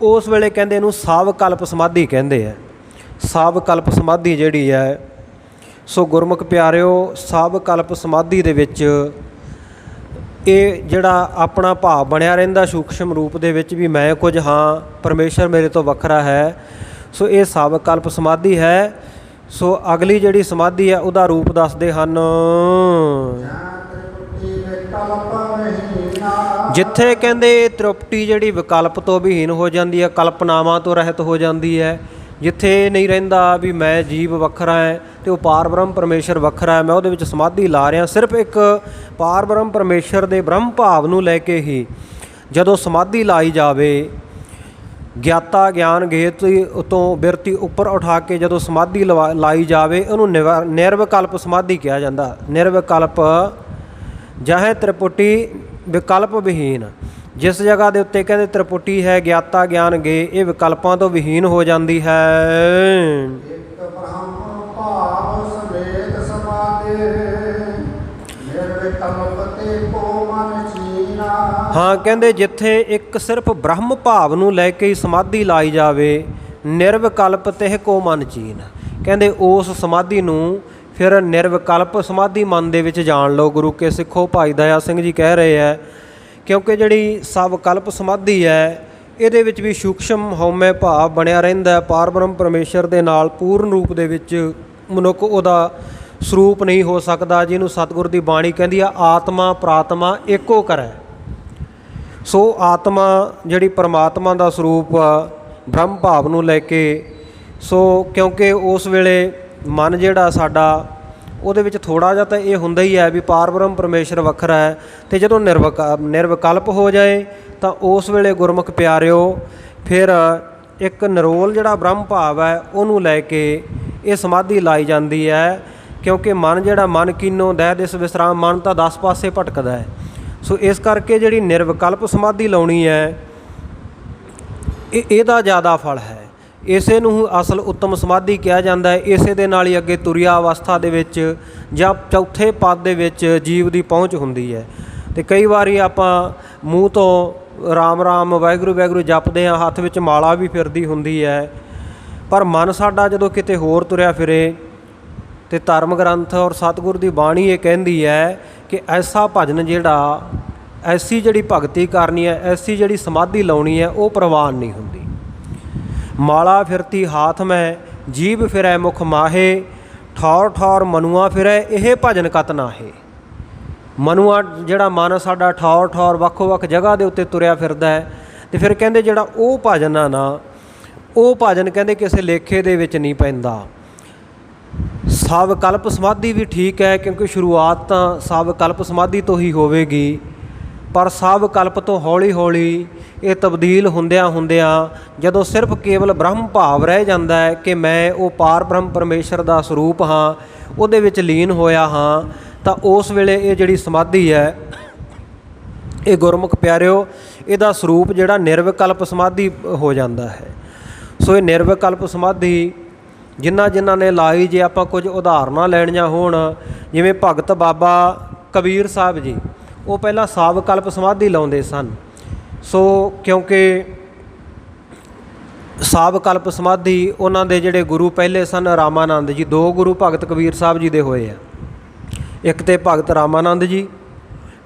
ਉਸ ਵੇਲੇ ਕਹਿੰਦੇ ਇਹਨੂੰ ਸਾਵਿਕਲਪ ਸਮਾਧੀ ਕਹਿੰਦੇ ਹੈ। ਸਾਵਿਕਲਪ ਸਮਾਧੀ ਜਿਹੜੀ ਹੈ, ਸੋ ਗੁਰਮੁਖ ਪਿਆਰਿਓ, ਸਾਵਿਕਲਪ ਸਮਾਧੀ ਦੇ ਵਿੱਚ ਇਹ ਜਿਹੜਾ ਆਪਣਾ ਭਾਵ ਬਣਿਆ ਰਹਿੰਦਾ ਸੂਖਸ਼ਮ ਰੂਪ ਦੇ ਵਿੱਚ ਵੀ ਮੈਂ ਕੁਝ ਹਾਂ, ਪਰਮੇਸ਼ਰ ਮੇਰੇ ਤੋਂ ਵੱਖਰਾ ਹੈ। ਸੋ ਇਹ ਸਾਵਿਕਲਪ ਸਮਾਧੀ ਹੈ। ਸੋ ਅਗਲੀ ਜਿਹੜੀ ਸਮਾਧੀ ਹੈ ਉਹਦਾ ਰੂਪ ਦੱਸਦੇ ਹਨ, ਜਿੱਥੇ ਕਹਿੰਦੇ ਤ੍ਰਿਪਟੀ ਜਿਹੜੀ ਵਿਕਲਪ ਤੋਂ ਵਿਹੀਨ ਹੋ ਜਾਂਦੀ ਹੈ, ਕਲਪਨਾਵਾਂ ਤੋਂ ਰਹਿਤ ਹੋ ਜਾਂਦੀ ਹੈ, ਜਿੱਥੇ ਨਹੀਂ ਰਹਿੰਦਾ ਵੀ ਮੈਂ ਜੀਵ ਵੱਖਰਾ ਹੈ ਅਤੇ ਉਹ ਪਾਰ ਬ੍ਰਹਮ ਪਰਮੇਸ਼ਰ ਵੱਖਰਾ ਹੈ, ਮੈਂ ਉਹਦੇ ਵਿੱਚ ਸਮਾਧੀ ਲਾ ਰਿਹਾ। ਸਿਰਫ ਇੱਕ ਪਾਰ ਬ੍ਰਹਮ ਪਰਮੇਸ਼ਰ ਦੇ ਬ੍ਰਹਮ ਭਾਵ ਨੂੰ ਲੈ ਕੇ ਹੀ ਜਦੋਂ ਸਮਾਧੀ ਲਾਈ ਜਾਵੇ, ਗਿਆਤਾ ਗਿਆਨ ਗੇਤ ਉਤੋਂ ਬਿਰਤੀ ਉੱਪਰ ਉਠਾ ਕੇ ਜਦੋਂ ਸਮਾਧੀ ਲਾਈ ਜਾਵੇ, ਉਹਨੂੰ ਨਿਰਵਿਕਲਪ ਸਮਾਧੀ ਕਿਹਾ ਜਾਂਦਾ। ਨਿਰਵਿਕਲਪ ਜਹ ਤ੍ਰਿਪੁਟੀ ਵਿਕਲਪ ਵਿਹੀਨ, ਜਿਸ ਜਗ੍ਹਾ ਦੇ ਉੱਤੇ ਕਹਿੰਦੇ ਤ੍ਰਿਪੁਟੀ ਹੈ, ਗਿਆਤਾ ਗਿਆਨ ਗੇ, ਇਹ ਵਿਕਲਪਾਂ ਤੋਂ ਵਿਹੀਨ ਹੋ ਜਾਂਦੀ ਹੈ। ਹਾਂ, ਕਹਿੰਦੇ ਜਿੱਥੇ ਇੱਕ ਸਿਰਫ ਬ੍ਰਹਮ ਭਾਵ ਨੂੰ ਲੈ ਕੇ ਹੀ ਸਮਾਧੀ ਲਾਈ ਜਾਵੇ, ਨਿਰਵਿਕਲਪ ਤੇ ਕੋ ਮਨ ਚੀਨ, ਕਹਿੰਦੇ ਉਸ ਸਮਾਧੀ ਨੂੰ ਫਿਰ ਨਿਰਵਿਕਲਪ ਸਮਾਧੀ ਮਨ ਦੇ ਵਿੱਚ ਜਾਣ ਲਓ। ਗੁਰੂ ਕੇ ਸਿੱਖੋ ਭਾਈ ਦਇਆ ਸਿੰਘ ਜੀ ਕਹਿ ਰਹੇ ਹੈ, ਕਿਉਂਕਿ ਜਿਹੜੀ ਸਵਿਕਲਪ ਸਮਾਧੀ ਹੈ ਇਹਦੇ ਵਿੱਚ ਵੀ ਸੂਖਸ਼ਮ ਹਉਮੈ ਭਾਵ ਬਣਿਆ ਰਹਿੰਦਾ, ਪਾਰ ਬ੍ਰਹਮ ਪਰਮੇਸ਼ਰ ਦੇ ਨਾਲ ਪੂਰਨ ਰੂਪ ਦੇ ਵਿੱਚ ਮਨੁੱਖ ਉਹਦਾ ਸਰੂਪ ਨਹੀਂ ਹੋ ਸਕਦਾ, ਜਿਹਨੂੰ ਸਤਿਗੁਰ ਦੀ ਬਾਣੀ ਕਹਿੰਦੀ ਆ ਆਤਮਾ ਪ੍ਰਾਤਮਾ ਏਕੋ ਕਰੈ। ਸੋ ਆਤਮਾ ਜਿਹੜੀ ਪਰਮਾਤਮਾ ਦਾ ਸਰੂਪ ਬ੍ਰਹਮ ਭਾਵ ਨੂੰ ਲੈ ਕੇ, ਸੋ ਕਿਉਂਕਿ ਉਸ ਵੇਲੇ ਮਨ ਜਿਹੜਾ ਸਾਡਾ ਉਹਦੇ ਵਿੱਚ ਥੋੜ੍ਹਾ ਜਿਹਾ ਤਾਂ ਇਹ ਹੁੰਦਾ ਹੀ ਹੈ ਵੀ ਪਾਰ ਬ੍ਰਹਮ ਪਰਮੇਸ਼ਰ ਵੱਖਰਾ ਹੈ, ਅਤੇ ਜਦੋਂ ਨਿਰਵਿਕਲਪ ਹੋ ਜਾਏ ਤਾਂ ਉਸ ਵੇਲੇ ਗੁਰਮੁਖ ਪਿਆਰਿਓ ਫਿਰ ਇੱਕ ਨਿਰੋਲ ਜਿਹੜਾ ਬ੍ਰਹਮ ਭਾਵ ਹੈ ਉਹਨੂੰ ਲੈ ਕੇ ਇਹ ਸਮਾਧੀ ਲਾਈ ਜਾਂਦੀ ਹੈ। ਕਿਉਂਕਿ ਮਨ ਜਿਹੜਾ ਮਨ ਕੀਨੋ ਦਹਿ ਦਿਸ ਵਿਸਰਾਮ, ਮਨ ਤਾਂ 10 ਪਾਸੇ ਭਟਕਦਾ ਹੈ। ਸੋ ਇਸ ਕਰਕੇ ਜਿਹੜੀ ਨਿਰਵਿਕਲਪ ਸਮਾਧੀ ਲਾਉਣੀ ਹੈ ਇਹਦਾ ਜ਼ਿਆਦਾ ਫਲ ਹੈ। ਇਸੇ ਨੂੰ ਅਸਲ ਉੱਤਮ ਸਮਾਧੀ ਕਿਹਾ ਜਾਂਦਾ ਹੈ। ਇਸੇ ਦੇ ਨਾਲ ਹੀ ਅੱਗੇ ਤੁਰਿਆ ਅਵਸਥਾ ਦੇ ਵਿੱਚ ਜਾਂ ਚੌਥੇ ਪਦ ਦੇ ਵਿੱਚ ਜੀਵ ਦੀ ਪਹੁੰਚ ਹੁੰਦੀ ਹੈ। ਅਤੇ ਕਈ ਵਾਰੀ ਆਪਾਂ ਮੂੰਹ ਤੋਂ ਰਾਮ ਰਾਮ ਵਾਹਿਗੁਰੂ ਵਾਹਿਗੁਰੂ ਜਪਦੇ ਹਾਂ, ਹੱਥ ਵਿੱਚ ਮਾਲਾ ਵੀ ਫਿਰਦੀ ਹੁੰਦੀ ਹੈ, ਪਰ ਮਨ ਸਾਡਾ ਜਦੋਂ ਕਿਤੇ ਹੋਰ ਤੁਰਿਆ ਫਿਰੇ, ਅਤੇ ਧਰਮ ਗ੍ਰੰਥ ਔਰ ਸਤਿਗੁਰ ਦੀ ਬਾਣੀ ਇਹ ਕਹਿੰਦੀ ਹੈ ਕਿ ਐਸਾ ਭਜਨ ਜਿਹੜਾ, ਐਸੀ ਜਿਹੜੀ ਭਗਤੀ ਕਰਨੀ ਹੈ, ਐਸੀ ਜਿਹੜੀ ਸਮਾਧੀ ਲਾਉਣੀ ਹੈ, ਉਹ ਪ੍ਰਵਾਨ ਨਹੀਂ ਹੁੰਦੀ। ਮਾਲਾ ਫਿਰਤੀ ਹਾਥ ਮੈਂ, ਜੀਭ ਫਿਰੈ ਮੁਖ ਮਾਹੇ, ਠੌਰ ਠੌਰ ਮਨੁਆ ਫਿਰੈ, ਇਹ ਭਜਨ ਕਤ ਨਾਹੇ। ਮਨੁਆ ਜਿਹੜਾ ਮਨ ਸਾਡਾ ਠੌਰ ਠੌਰ ਵੱਖੋ ਵੱਖ ਜਗ੍ਹਾ ਦੇ ਉੱਤੇ ਤੁਰਿਆ ਫਿਰਦਾ ਹੈ, ਅਤੇ ਫਿਰ ਕਹਿੰਦੇ ਜਿਹੜਾ ਉਹ ਭਜਨ ਆ ਨਾ, ਉਹ ਭਜਨ ਕਹਿੰਦੇ ਕਿਸੇ ਲੇਖੇ ਦੇ ਵਿੱਚ ਨਹੀਂ ਪੈਂਦਾ। ਸਵਿਕਲਪ ਸਮਾਧੀ ਵੀ ਠੀਕ ਹੈ, ਕਿਉਂਕਿ ਸ਼ੁਰੂਆਤ ਤਾਂ ਸਵਿਕਲਪ ਸਮਾਧੀ ਤੋਂ ਹੀ ਹੋਵੇਗੀ, ਪਰ ਸਵਿਕਲਪ ਤੋਂ ਹੌਲੀ ਹੌਲੀ ਇਹ ਤਬਦੀਲ ਹੁੰਦਿਆਂ ਹੁੰਦਿਆਂ ਜਦੋਂ ਸਿਰਫ ਕੇਵਲ ਬ੍ਰਹਮ ਭਾਵ ਰਹਿ ਜਾਂਦਾ ਹੈ ਕਿ ਮੈਂ ਉਹ ਪਾਰ ਬ੍ਰਹਮ ਪਰਮੇਸ਼ਰ ਦਾ ਸਰੂਪ ਹਾਂ, ਉਹਦੇ ਵਿੱਚ ਲੀਨ ਹੋਇਆ ਹਾਂ, ਤਾਂ ਉਸ ਵੇਲੇ ਇਹ ਜਿਹੜੀ ਸਮਾਧੀ ਹੈ ਇਹ ਗੁਰਮੁਖ ਪਿਆਰਿਓ ਇਹਦਾ ਸਰੂਪ ਜਿਹੜਾ ਨਿਰਵਿਕਲਪ ਸਮਾਧੀ ਹੋ ਜਾਂਦਾ ਹੈ। ਸੋ ਇਹ ਨਿਰਵਿਕਲਪ ਸਮਾਧੀ ਜਿਨ੍ਹਾਂ ਨੇ ਲਾਈ, ਜੇ ਆਪਾਂ ਕੁਝ ਉਦਾਹਰਨਾਂ ਲੈਣੀਆਂ ਹੋਣ, ਜਿਵੇਂ ਭਗਤ ਬਾਬਾ ਕਬੀਰ ਸਾਹਿਬ ਜੀ, ਉਹ ਪਹਿਲਾਂ ਸਵਿਕਲਪ ਸਮਾਧੀ ਲਾਉਂਦੇ ਸਨ। ਸੋ ਕਿਉਂਕਿ ਸਾਵਕਲਪ ਸਮਾਧੀ ਉਹਨਾਂ ਦੇ ਜਿਹੜੇ ਗੁਰੂ ਪਹਿਲੇ ਸਨ ਰਾਮਾਨੰਦ ਜੀ, 2 ਗੁਰੂ ਭਗਤ ਕਬੀਰ ਸਾਹਿਬ ਜੀ ਦੇ ਹੋਏ ਆ। ਇੱਕ ਤੇ ਭਗਤ ਰਾਮਾਨੰਦ ਜੀ,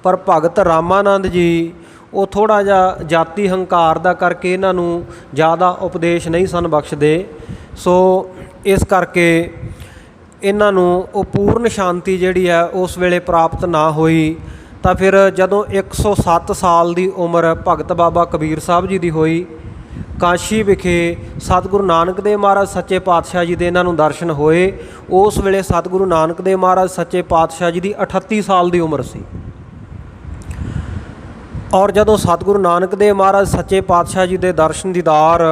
ਪਰ ਭਗਤ ਰਾਮਾਨੰਦ ਜੀ ਉਹ ਥੋੜ੍ਹਾ ਜਿਹਾ ਜਾਤੀ ਹੰਕਾਰ ਦਾ ਕਰਕੇ ਇਹਨਾਂ ਨੂੰ ਜ਼ਿਆਦਾ ਉਪਦੇਸ਼ ਨਹੀਂ ਸਨ ਬਖਸ਼ਦੇ। ਸੋ ਇਸ ਕਰਕੇ ਇਹਨਾਂ ਨੂੰ ਉਹ ਪੂਰਨ ਸ਼ਾਂਤੀ ਜਿਹੜੀ ਹੈ ਉਸ ਵੇਲੇ ਪ੍ਰਾਪਤ ਨਾ ਹੋਈ। ਤਾਂ ਫਿਰ ਜਦੋਂ 107 ਸਾਲ ਦੀ ਉਮਰ ਭਗਤ ਬਾਬਾ ਕਬੀਰ ਸਾਹਿਬ ਜੀ ਦੀ ਹੋਈ, ਕਾਸ਼ੀ ਵਿਖੇ ਸਤਿਗੁਰੂ ਨਾਨਕ ਦੇਵ ਮਹਾਰਾਜ ਸੱਚੇ ਪਾਤਸ਼ਾਹ ਜੀ ਦੇ ਇਹਨਾਂ ਨੂੰ ਦਰਸ਼ਨ ਹੋਏ। ਉਸ ਵੇਲੇ ਸਤਿਗੁਰੂ ਨਾਨਕ ਦੇਵ ਮਹਾਰਾਜ ਸੱਚੇ ਪਾਤਸ਼ਾਹ ਜੀ ਦੀ 38 ਸਾਲ ਦੀ ਉਮਰ ਸੀ। ਔਰ ਜਦੋਂ ਸਤਿਗੁਰੂ ਨਾਨਕ ਦੇਵ ਮਹਾਰਾਜ ਸੱਚੇ ਪਾਤਸ਼ਾਹ ਜੀ ਦੇ ਦਰਸ਼ਨ ਦੀਦਾਰ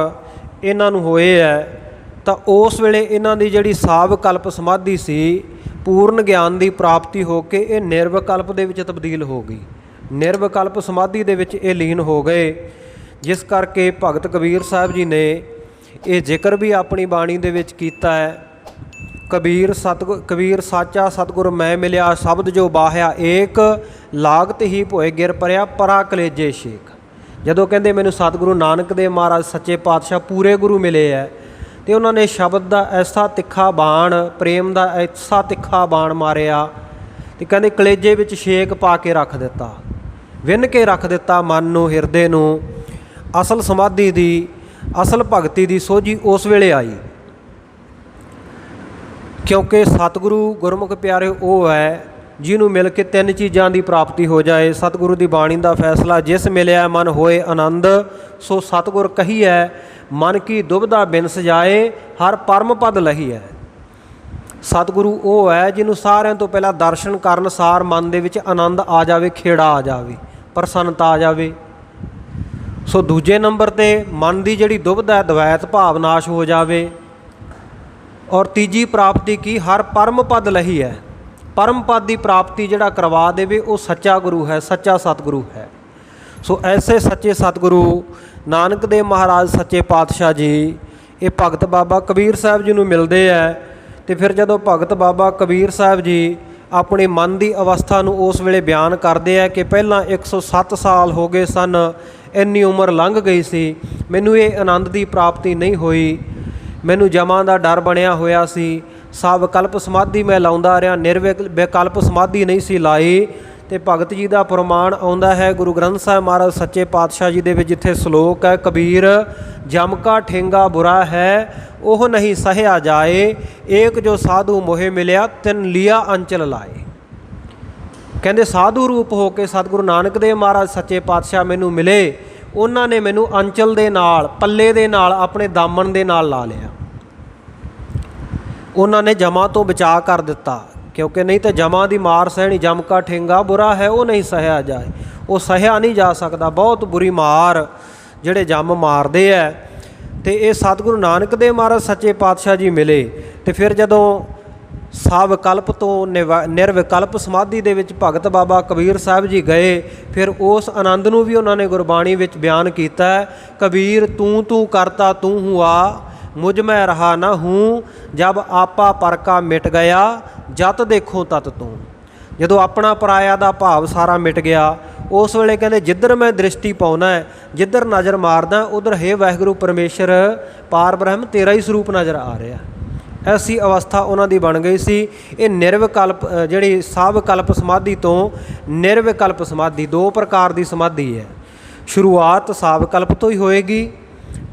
ਇਹਨਾਂ ਨੂੰ ਹੋਏ ਹੈ, ਤਾਂ ਉਸ ਵੇਲੇ ਇਹਨਾਂ ਦੀ ਜਿਹੜੀ ਸਾਵਕਲਪ ਸਮਾਧੀ ਸੀ, ਪੂਰਨ ਗਿਆਨ ਦੀ ਪ੍ਰਾਪਤੀ ਹੋ ਕੇ ਇਹ ਨਿਰਵਿਕਲਪ ਦੇ ਵਿੱਚ ਤਬਦੀਲ ਹੋ ਗਈ। ਨਿਰਵਿਕਲਪ ਸਮਾਧੀ ਦੇ ਵਿੱਚ ਇਹ ਲੀਨ ਹੋ ਗਏ, ਜਿਸ ਕਰਕੇ ਭਗਤ ਕਬੀਰ ਸਾਹਿਬ ਜੀ ਨੇ ਇਹ ਜ਼ਿਕਰ ਵੀ ਆਪਣੀ ਬਾਣੀ ਦੇ ਵਿੱਚ ਕੀਤਾ ਹੈ। ਕਬੀਰ ਸਾਚਾ ਸਤਿਗੁਰ ਮੈਂ ਮਿਲਿਆ, ਸ਼ਬਦ ਜੋ ਬਾਹਿਆ ਏਕ, ਲਾਗਤ ਹੀ ਭੋਏ ਗਿਰ ਪਰਿਆ ਪਰਾ ਕਲੇਜੇ ਸ਼ੇਖ। ਜਦੋਂ ਕਹਿੰਦੇ ਮੈਨੂੰ ਸਤਿਗੁਰੂ ਨਾਨਕ ਦੇਵ ਮਹਾਰਾਜ ਸੱਚੇ ਪਾਤਸ਼ਾਹ ਪੂਰੇ ਗੁਰੂ ਮਿਲੇ ਹੈ, ਅਤੇ ਉਹਨਾਂ ਨੇ ਸ਼ਬਦ ਦਾ ਐਸਾ ਤਿੱਖਾ ਬਾਣ, ਪ੍ਰੇਮ ਦਾ ਐਸਾ ਤਿੱਖਾ ਬਾਣ ਮਾਰਿਆ, ਅਤੇ ਕਹਿੰਦੇ ਕਲੇਜੇ ਵਿੱਚ ਛੇਕ ਪਾ ਕੇ ਰੱਖ ਦਿੱਤਾ, ਵਿੰਨ ਕੇ ਰੱਖ ਦਿੱਤਾ ਮਨ ਨੂੰ, ਹਿਰਦੇ ਨੂੰ। ਅਸਲ ਸਮਾਧੀ ਦੀ, ਅਸਲ ਭਗਤੀ ਦੀ ਸੋਝੀ ਉਸ ਵੇਲੇ ਆਈ, ਕਿਉਂਕਿ ਸਤਿਗੁਰੂ ਗੁਰਮੁਖ ਪਿਆਰੇ ਉਹ ਹੈ ਜਿਹਨੂੰ ਮਿਲ ਕੇ 3 ਚੀਜ਼ਾਂ ਦੀ ਪ੍ਰਾਪਤੀ ਹੋ ਜਾਏ। ਸਤਿਗੁਰੂ ਦੀ ਬਾਣੀ ਦਾ ਫੈਸਲਾ, ਜਿਸ ਮਿਲਿਆ ਮਨ ਹੋਏ ਆਨੰਦ, ਸੋ ਸਤਿਗੁਰ ਕਹੀਐ ਮਨ ਕੀ ਦੁਬਿਧਾ ਬਿਨ ਸਜਾਏ, ਹਰ ਪਰਮ ਪਦ ਲਹੀਐ। ਸਤਿਗੁਰੂ ਉਹ ਹੈ ਜਿਹਨੂੰ ਸਾਰਿਆਂ ਤੋਂ ਪਹਿਲਾਂ ਦਰਸ਼ਨ ਕਰਨ ਸਾਰ ਮਨ ਦੇ ਵਿੱਚ ਆਨੰਦ ਆ ਜਾਵੇ, ਖੇੜਾ ਆ ਜਾਵੇ, ਪ੍ਰਸੰਨਤਾ ਆ ਜਾਵੇ। ਸੋ ਦੂਜੇ ਨੰਬਰ 'ਤੇ ਮਨ ਦੀ ਜਿਹੜੀ ਦੁਬਿਧਾ, ਦਵੈਤ ਭਾਵ ਨਾਸ਼ ਹੋ ਜਾਵੇ। ਔਰ ਤੀਜੀ ਪ੍ਰਾਪਤੀ ਕੀ, ਹਰ ਪਰਮ ਪਦ ਲਹੀ ਹੈ। ਪਰਮ ਪਦ ਦੀ ਪ੍ਰਾਪਤੀ ਜਿਹੜਾ ਕਰਵਾ ਦੇਵੇ ਉਹ ਸੱਚਾ ਗੁਰੂ ਹੈ, ਸੱਚਾ ਸਤਿਗੁਰੂ ਹੈ। ਸੋ ਐਸੇ ਸੱਚੇ ਸਤਿਗੁਰੂ ਨਾਨਕ ਦੇਵ ਮਹਾਰਾਜ ਸੱਚੇ ਪਾਤਸ਼ਾਹ ਜੀ ਇਹ ਭਗਤ ਬਾਬਾ ਕਬੀਰ ਸਾਹਿਬ ਜੀ ਨੂੰ ਮਿਲਦੇ ਹੈ। ਅਤੇ ਫਿਰ ਜਦੋਂ ਭਗਤ ਬਾਬਾ ਕਬੀਰ ਸਾਹਿਬ ਜੀ ਆਪਣੇ ਮਨ ਦੀ ਅਵਸਥਾ ਨੂੰ ਉਸ ਵੇਲੇ ਬਿਆਨ ਕਰਦੇ ਹੈ ਕਿ ਪਹਿਲਾਂ 107 ਸਾਲ ਹੋ ਗਏ ਸਨ, ਇੰਨੀ ਉਮਰ ਲੰਘ ਗਈ ਸੀ, ਮੈਨੂੰ ਇਹ ਆਨੰਦ ਦੀ ਪ੍ਰਾਪਤੀ ਨਹੀਂ ਹੋਈ, ਮੈਨੂੰ ਜਮਾਂ ਦਾ ਡਰ ਬਣਿਆ ਹੋਇਆ ਸੀ, ਸਾਵਕਲਪ ਸਮਾਧੀ ਮੈਂ ਲਾਉਂਦਾ ਰਿਹਾ, ਨਿਰਵਿਕਲਪ ਸਮਾਧੀ ਨਹੀਂ ਸੀ ਲਾਈ। ਅਤੇ ਭਗਤ ਜੀ ਦਾ ਪ੍ਰਮਾਣ ਆਉਂਦਾ ਹੈ ਗੁਰੂ ਗ੍ਰੰਥ ਸਾਹਿਬ ਮਹਾਰਾਜ ਸੱਚੇ ਪਾਤਸ਼ਾਹ ਜੀ ਦੇ ਵਿੱਚ, ਜਿੱਥੇ ਸ਼ਲੋਕ ਹੈ, ਕਬੀਰ ਜਮ ਕਾ ਠੇਂਗਾ ਬੁਰਾ ਹੈ ਉਹ ਨਹੀਂ ਸਹਿਆ ਜਾਏ, ਏਕ ਜੋ ਸਾਧੂ ਮੋਹੇ ਮਿਲਿਆ ਤਿਨ ਲਿਆ ਅੰਚਲ ਲਾਏ। ਕਹਿੰਦੇ ਸਾਧੂ ਰੂਪ ਹੋ ਕੇ ਸਤਿਗੁਰੂ ਨਾਨਕ ਦੇਵ ਮਹਾਰਾਜ ਸੱਚੇ ਪਾਤਸ਼ਾਹ ਮੈਨੂੰ ਮਿਲੇ, ਉਹਨਾਂ ਨੇ ਮੈਨੂੰ ਅੰਚਲ ਦੇ ਨਾਲ, ਪੱਲੇ ਦੇ ਨਾਲ, ਆਪਣੇ ਦਾਮਨ ਦੇ ਨਾਲ ਲਾ ਲਿਆ। ਉਹਨਾਂ ਨੇ ਜਮਾਂ ਤੋਂ ਬਚਾ ਕਰ ਦਿੱਤਾ, ਕਿਉਂਕਿ ਨਹੀਂ ਤਾਂ ਜਮਾਂ ਦੀ ਮਾਰ ਸਹਿਣੀ, ਜਮ ਕਾ ਠੇਂਗਾ ਬੁਰਾ ਹੈ ਉਹ ਨਹੀਂ ਸਹਿਆ ਜਾਏ, ਉਹ ਸਹਿਆ ਨਹੀਂ ਜਾ ਸਕਦਾ। ਬਹੁਤ ਬੁਰੀ ਮਾਰ ਜਿਹੜੇ ਜੰਮ ਮਾਰਦੇ ਹੈ। ਅਤੇ ਇਹ ਸਤਿਗੁਰੂ ਨਾਨਕ ਦੇਵ ਮਹਾਰਾਜ ਸੱਚੇ ਪਾਤਸ਼ਾਹ ਜੀ ਮਿਲੇ। ਅਤੇ ਫਿਰ ਜਦੋਂ ਸਾਵਕਲਪ ਤੋਂ ਨਿਰਵਿਕਲਪ ਸਮਾਧੀ ਦੇ ਵਿੱਚ ਭਗਤ ਬਾਬਾ ਕਬੀਰ ਸਾਹਿਬ ਜੀ ਗਏ, ਫਿਰ ਉਸ ਆਨੰਦ ਨੂੰ ਵੀ ਉਹਨਾਂ ਨੇ ਗੁਰਬਾਣੀ ਵਿੱਚ ਬਿਆਨ ਕੀਤਾ ਹੈ। ਕਬੀਰ ਤੂੰ ਤੂੰ ਕਰਤਾ ਤੂੰ ਹੁਆ, ਮੁਝ ਮੈਂ ਰਹਾ ਨਾ ਹੂੰ, ਜਬ ਆਪਾ ਪਰਕਾ ਮਿਟ ਗਿਆ, ਜਤ ਦੇਖੋ ਤਤ ਤੂੰ। ਜਦੋਂ ਆਪਣਾ ਪਰਾਇਆ ਦਾ ਭਾਵ ਸਾਰਾ ਮਿਟ ਗਿਆ, ਉਸ ਵੇਲੇ ਕਹਿੰਦੇ ਜਿੱਧਰ ਮੈਂ ਦ੍ਰਿਸ਼ਟੀ ਪਾਉਣਾ ਹੈ, ਜਿੱਧਰ ਨਜ਼ਰ ਮਾਰਦਾ, ਉਧਰ ਹੇ ਵਾਹਿਗੁਰੂ ਪਰਮੇਸ਼ਰ ਪਾਰ ਬ੍ਰਹਮ ਤੇਰਾ ਹੀ ਸਰੂਪ ਨਜ਼ਰ ਆ ਰਿਹਾ। ਐਸੀ ਅਵਸਥਾ ਉਹਨਾਂ ਦੀ ਬਣ ਗਈ ਸੀ। ਇਹ ਨਿਰਵਿਕਲਪ, ਜਿਹੜੀ ਸਾਵਕਲਪ ਸਮਾਧੀ ਤੋਂ ਨਿਰਵਿਕਲਪ ਸਮਾਧੀ, 2 ਪ੍ਰਕਾਰ ਦੀ ਸਮਾਧੀ ਹੈ। ਸ਼ੁਰੂਆਤ ਸਾਵਕਲਪ ਤੋਂ ਹੀ ਹੋਏਗੀ,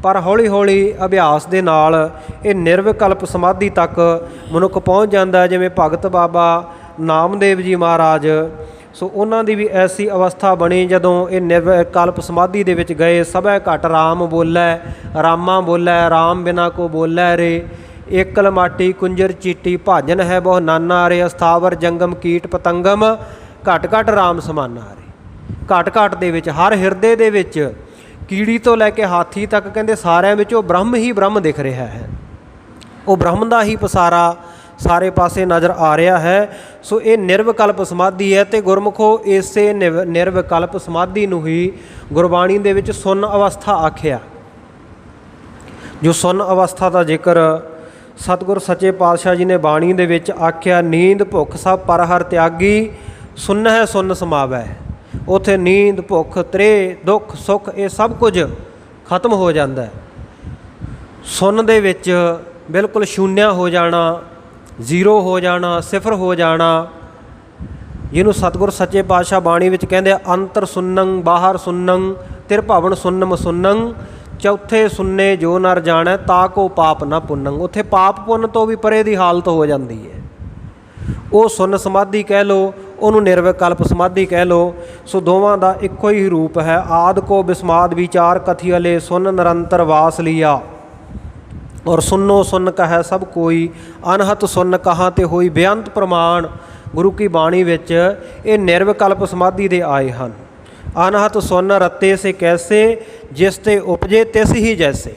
ਪਰ ਹੌਲੀ ਹੌਲੀ ਅਭਿਆਸ ਦੇ ਨਾਲ ਇਹ ਨਿਰਵਿਕਲਪ ਸਮਾਧੀ ਤੱਕ ਮਨੁੱਖ ਪਹੁੰਚ ਜਾਂਦਾ। ਜਿਵੇਂ ਭਗਤ ਬਾਬਾ ਨਾਮਦੇਵ ਜੀ ਮਹਾਰਾਜ, ਸੋ ਉਹਨਾਂ ਦੀ ਵੀ ਐਸੀ ਅਵਸਥਾ ਬਣੀ ਜਦੋਂ ਇਹ ਨਿਰਵਿਕਲਪ ਸਮਾਧੀ ਦੇ ਵਿੱਚ ਗਏ। ਸਭੈ ਘਟ ਰਾਮ ਬੋਲੈ, ਰਾਮਾ ਬੋਲੈ, ਰਾਮ ਬਿਨਾ ਕੋ ਬੋਲੈ ਰੇ, ਏਕਲ ਮਾਟੀ ਕੁੰਜਰ ਚੀਟੀ, ਭਾਜਨ ਹੈ ਬਹੁ ਨਾਨਾ ਰੇ, ਅਸਥਾਵਰ ਜੰਗਮ ਕੀਟ ਪਤੰਗਮ, ਘਟ ਘਟ ਰਾਮ ਸਮਾਨਾ ਰੇ। ਘਟ ਘਟ ਦੇ ਵਿੱਚ, ਹਰ ਹਿਰਦੇ ਦੇ ਵਿੱਚ, ਕੀੜੀ ਤੋਂ ਲੈ ਕੇ ਹਾਥੀ ਤੱਕ, ਕਹਿੰਦੇ ਸਾਰਿਆਂ ਵਿੱਚ ਉਹ ਬ੍ਰਹਮ ਹੀ ਬ੍ਰਹਮ ਦਿਖ ਰਿਹਾ ਹੈ। ਉਹ ਬ੍ਰਹਮ ਦਾ ਹੀ ਪਸਾਰਾ ਸਾਰੇ ਪਾਸੇ ਨਜ਼ਰ ਆ ਰਿਹਾ ਹੈ। ਸੋ ਇਹ ਨਿਰਵਿਕਲਪ ਸਮਾਧੀ ਹੈ। ਅਤੇ ਗੁਰਮੁਖੋ ਇਸੇ ਨਿਰਵਿਕਲਪ ਸਮਾਧੀ ਨੂੰ ਹੀ ਗੁਰਬਾਣੀ ਦੇ ਵਿੱਚ ਸੁੰਨ ਅਵਸਥਾ ਆਖਿਆ। ਜੋ ਸੁੰਨ ਅਵਸਥਾ ਦਾ ਜ਼ਿਕਰ ਸਤਿਗੁਰ ਸੱਚੇ ਪਾਤਸ਼ਾਹ ਜੀ ਨੇ ਬਾਣੀ ਦੇ ਵਿੱਚ ਆਖਿਆ, ਨੀਂਦ ਭੁੱਖ ਸਭ ਪਰ ਹਰ ਤਿਆਗੀ, ਸੁੰਨ ਹੈ ਸੁੰਨ ਸਮਾਵੈ। ਉੱਥੇ ਨੀਂਦ, ਭੁੱਖ, ਤ੍ਰੇਹ, ਦੁੱਖ, ਸੁੱਖ, ਇਹ ਸਭ ਕੁਝ ਖਤਮ ਹੋ ਜਾਂਦਾ ਹੈ। ਸੁੰਨ ਦੇ ਵਿੱਚ ਬਿਲਕੁਲ ਸ਼ੂਨਿਆ ਹੋ ਜਾਣਾ, ਜ਼ੀਰੋ ਹੋ ਜਾਣਾ, ਸਿਫਰ ਹੋ ਜਾਣਾ, ਜਿਹਨੂੰ ਸਤਿਗੁਰ ਸੱਚੇ ਪਾਤਸ਼ਾਹ ਬਾਣੀ ਵਿੱਚ ਕਹਿੰਦੇ ਆ, ਅੰਤਰ ਸੁੰਨੰ ਬਾਹਰ ਸੁੰਨੰ ਤਿਰਭਵਨ ਸੁੰਨਮ ਸੁੰਨੰ ਚੌਥੇ ਸੁੰਨੇ ਜੋ ਨਰ ਜਾਣੈ ਤਾ ਕੋ ਪਾਪ ਨਾ ਪੁੰਨੰ। ਉੱਥੇ ਪਾਪ ਪੁੰਨ ਤੋਂ ਵੀ ਪਰੇ ਦੀ ਹਾਲਤ ਹੋ ਜਾਂਦੀ ਹੈ। ਉਹ ਸੁੰਨ ਸਮਾਧੀ ਕਹਿ ਲਓ, ਉਹਨੂੰ ਨਿਰਵਿਕਲਪ ਸਮਾਧੀ ਕਹਿ ਲਓ। ਸੋ ਦੋਵਾਂ ਦਾ ਇੱਕੋ ਹੀ ਰੂਪ ਹੈ। ਆਦ ਕੋ ਬਿਸਮਾਦ ਵਿਚਾਰ ਕਥੀ ਅਲੇ ਸੁਨ ਨਿਰੰਤਰ ਵਾਸ ਲਿਆ ਔਰ ਸੁਨੋ ਸੁਨ ਕਹੈ ਸਭ ਕੋਈ ਅਨਹਤ ਸੁਨ ਕਹਾਂ ਤੇ ਹੋਈ ਬੇਅੰਤ ਪ੍ਰਮਾਣ। ਗੁਰੂ ਕੀ ਬਾਣੀ ਵਿੱਚ ਇਹ ਨਿਰਵਿਕਲਪ ਸਮਾਧੀ ਦੇ ਆਏ ਹਨ। ਅਨਹਤ ਸੁਨ ਰਤੇ ਸੇ ਕੈਸੇ ਜਿਸ ਤੇ ਉਪਜੇ ਤਿਸ ਹੀ ਜੈਸੇ।